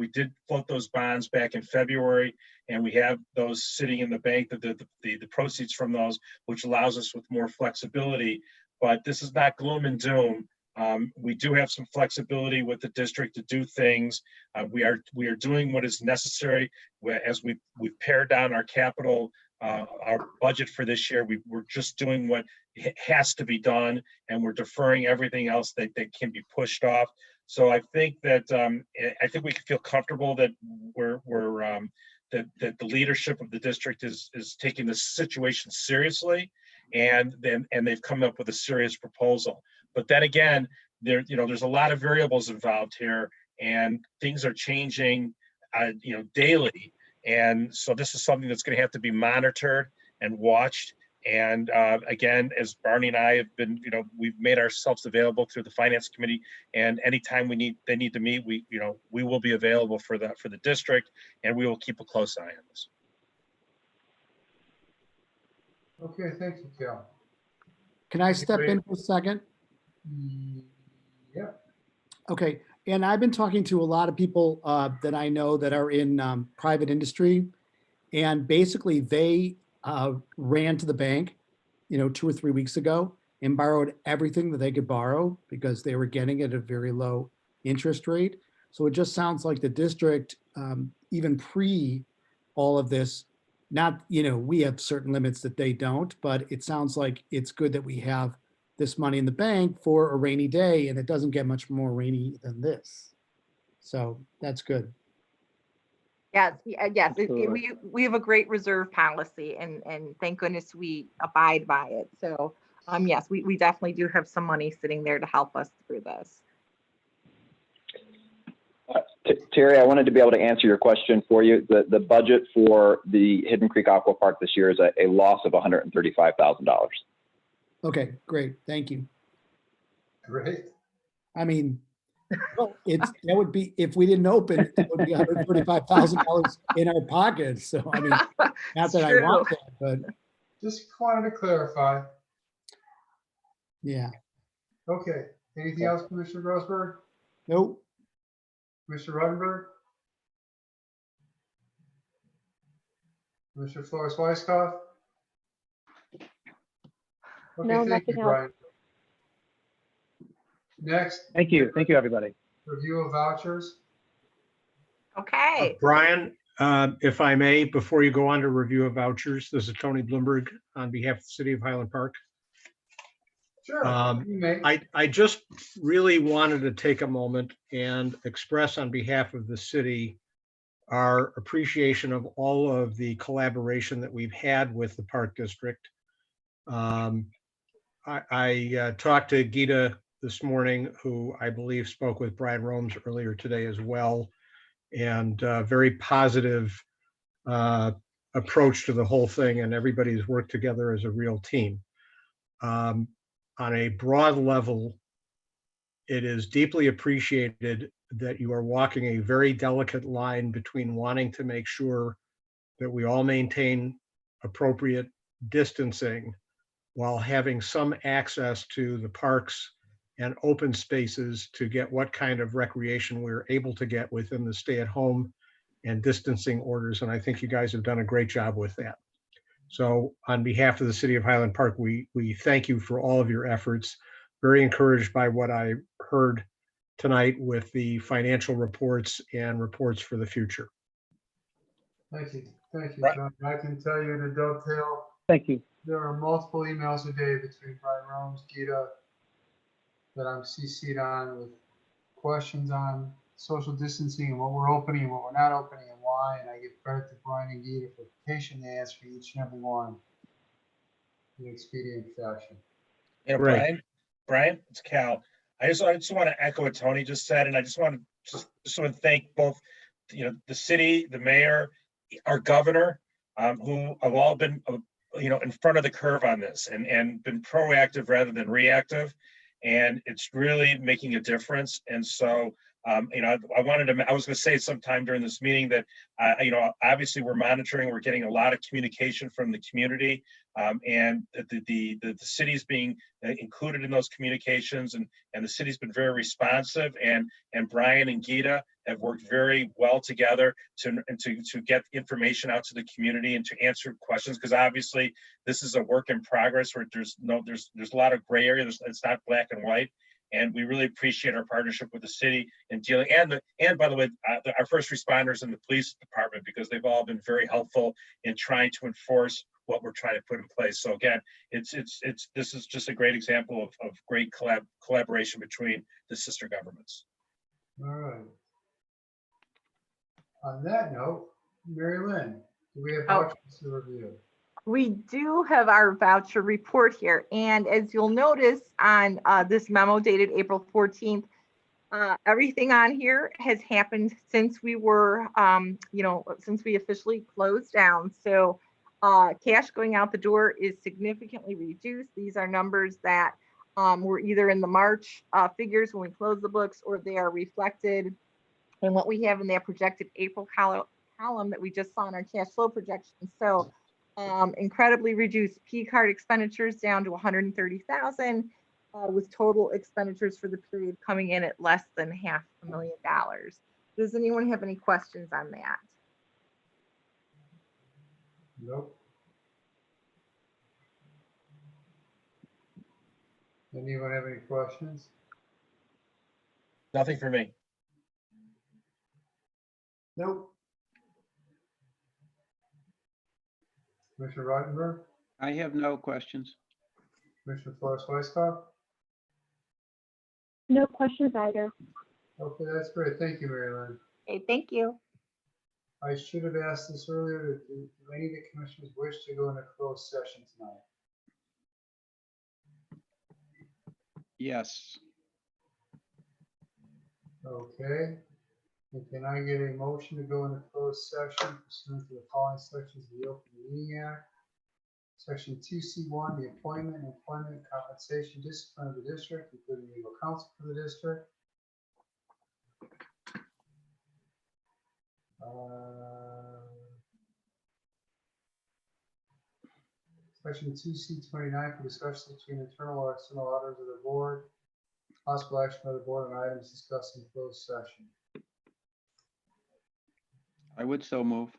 did float those bonds back in February, and we have those sitting in the bank, the proceeds from those, which allows us with more flexibility. But this is not gloom and doom. We do have some flexibility with the district to do things. We are doing what is necessary as we've pared down our capital, our budget for this year. We're just doing what has to be done, and we're deferring everything else that can be pushed off. So I think that we can feel comfortable that that the leadership of the district is taking this situation seriously, and they've come up with a serious proposal. But then again, there's a lot of variables involved here, and things are changing, daily. And so this is something that's going to have to be monitored and watched. And again, as Barney and I have been, we've made ourselves available through the finance committee, and anytime they need to meet, we will be available for the district, and we will keep a close eye on this. Okay, thank you, Cal. Can I step in for a second? Yeah. Okay, and I've been talking to a lot of people that I know that are in private industry, and basically they ran to the bank, 2 or 3 weeks ago and borrowed everything that they could borrow because they were getting it at a very low interest rate. So it just sounds like the district, even pre all of this, not, we have certain limits that they don't, but it sounds like it's good that we have this money in the bank for a rainy day, and it doesn't get much more rainy than this. So that's good. Yes, yes, Absolutely. we have a great reserve policy, and thank goodness we abide by it. So yes, we definitely do have some money sitting there to help us through this. Terry, I wanted to be able to answer your question for you. The budget for the Hidden Creek Aqua Park this year is a loss of $135,000. Okay, great. Thank you. Great. I mean, well, that would be, if we didn't open, it would be $135,000 in our pockets. So I mean, not that I want that, but Just wanted to clarify. yeah. Okay, anything else, Commissioner Grossberg? Nope. Commissioner Ruttenberg? Commissioner Flores Weisskopf? Okay, No, thank you, nothing else. Brian. Next, Thank you, everybody. review of vouchers. Okay. Brian, if I may, before you go on to review of vouchers, this is Tony Bloomberg on behalf of the City of Highland Park. Sure, you may. I just really wanted to take a moment and express on behalf of the city our appreciation of all of the collaboration that we've had with the Park District. I talked to Gita this morning, who I believe spoke with Brian Romes earlier today as well, and very positive approach to the whole thing, and everybody's worked together as a real team. On a broad level, it is deeply appreciated that you are walking a very delicate line between wanting to make sure that we all maintain appropriate distancing while having some access to the parks and open spaces to get what kind of recreation we're able to get within the stay-at-home and distancing orders. And I think you guys have done a great job with that. So on behalf of the City of Highland Park, we thank you for all of your efforts. Very encouraged by what I heard tonight with the financial reports and reports for the future. Thank you, Right. John. I can tell you to dovetail Thank you. There are multiple emails a day between Brian Rome's, Gita, that I'm CC'd on with questions on social distancing and what we're opening and what we're not opening and why. And I give credit to Brian and Gita for patiently answering each and every one in expedient fashion. You know, Right. Brian, it's Cal. I just want to echo what Tony just said, and I just want to thank both, the city, the mayor, our governor, who have all been, in front of the curve on this and been proactive rather than reactive. And it's really making a difference. And so, I was going to say sometime during this meeting that, obviously we're monitoring, we're getting a lot of communication from the community, and the city's being included in those communications, and the city's been very responsive, and Brian and Gita have worked very well together to get information out to the community and to answer questions, because obviously this is a work in progress where there's a lot of gray area. It's not black and white. And we really appreciate our partnership with the city in dealing, and by the way, our first responders in the police department, because they've all been very helpful in trying to enforce what we're trying to put in place. So again, this is just a great example of great collaboration between the sister governments. All right. On that note, Mary Lynn, do we have vouchers to review? We do have our voucher report here, and as you'll notice on this memo dated April 14th, everything on here has happened since we were, since we officially closed down. So cash going out the door is significantly reduced. These are numbers that were either in the March figures when we closed the books, or they are reflected in what we have in that projected April column that we just saw in our cash flow projections. So incredibly reduced P card expenditures down to 130,000, with total expenditures for the period coming in at less than $500,000. Does anyone have any questions on that? Nope. Anyone have any questions? Nothing for me. Nope. Commissioner Rottenberg, I have no questions. Commissioner Forrest Weisskopf? No questions either. Okay, that's great. Thank you, Mary Lynn. Okay, thank you. I should have asked this earlier. Do any of the commissioners wish to go into closed session tonight? Yes. Okay. And can I get a motion to go into closed session pursuant to the following sections of the Open Meeting Act? Section 2C1, the appointment and employment compensation discipline of the district, including legal counsel for the district. Section 2C29 for discussion between internal or external auditors of the board. Possible action by the board on items discussed in closed session. I would so move.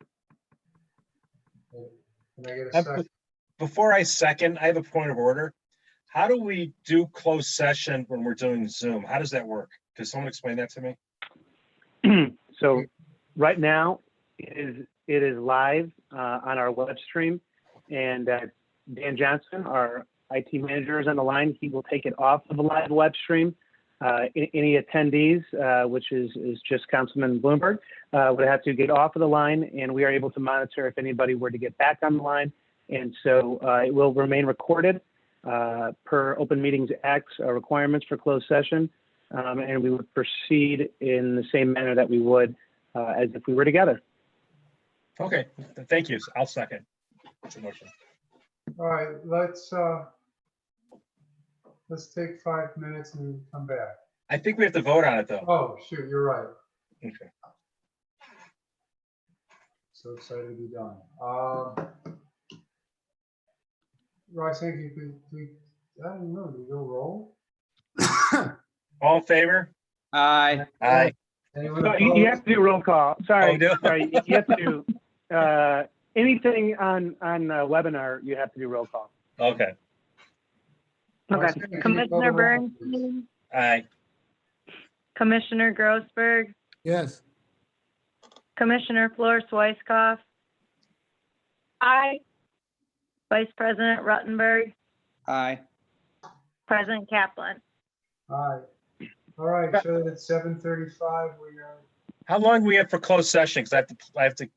Can I get a second? Before I second, I have a point of order. How do we do closed session when we're doing Zoom? How does that work? Could someone explain that to me? So right now it is live on our web stream, and Dan Johnson, our IT manager, is on the line. He will take it off of the live web stream. Any attendees, which is just Councilman Bloomberg, would have to get off of the line, and we are able to monitor if anybody were to get back on the line. And so it will remain recorded per Open Meetings Act requirements for closed session, and we would proceed in the same manner that we would as if we were together. Okay, thank you. I'll second. That's a motion. All right, let's take 5 minutes and come back. I think we have to vote on it, though. Oh, shoot, you're right. Okay. So excited to be done. Ross, I think I don't know, do we go roll? All in favor? Aye. Aye. Anyone No, opposed? you have to do roll call. Sorry, no. sorry. You have to do anything on webinar. You have to do roll call. Okay. Okay. Can you call the Commissioner roll, please? Bernstein, Aye. Commissioner Grossberg, Yes. Commissioner Flores Weisskopf, Aye. Vice President Ruttenberg, Aye. President Kaplan. All right, so it's 7:35. We are How long do we have for closed session? Because I have to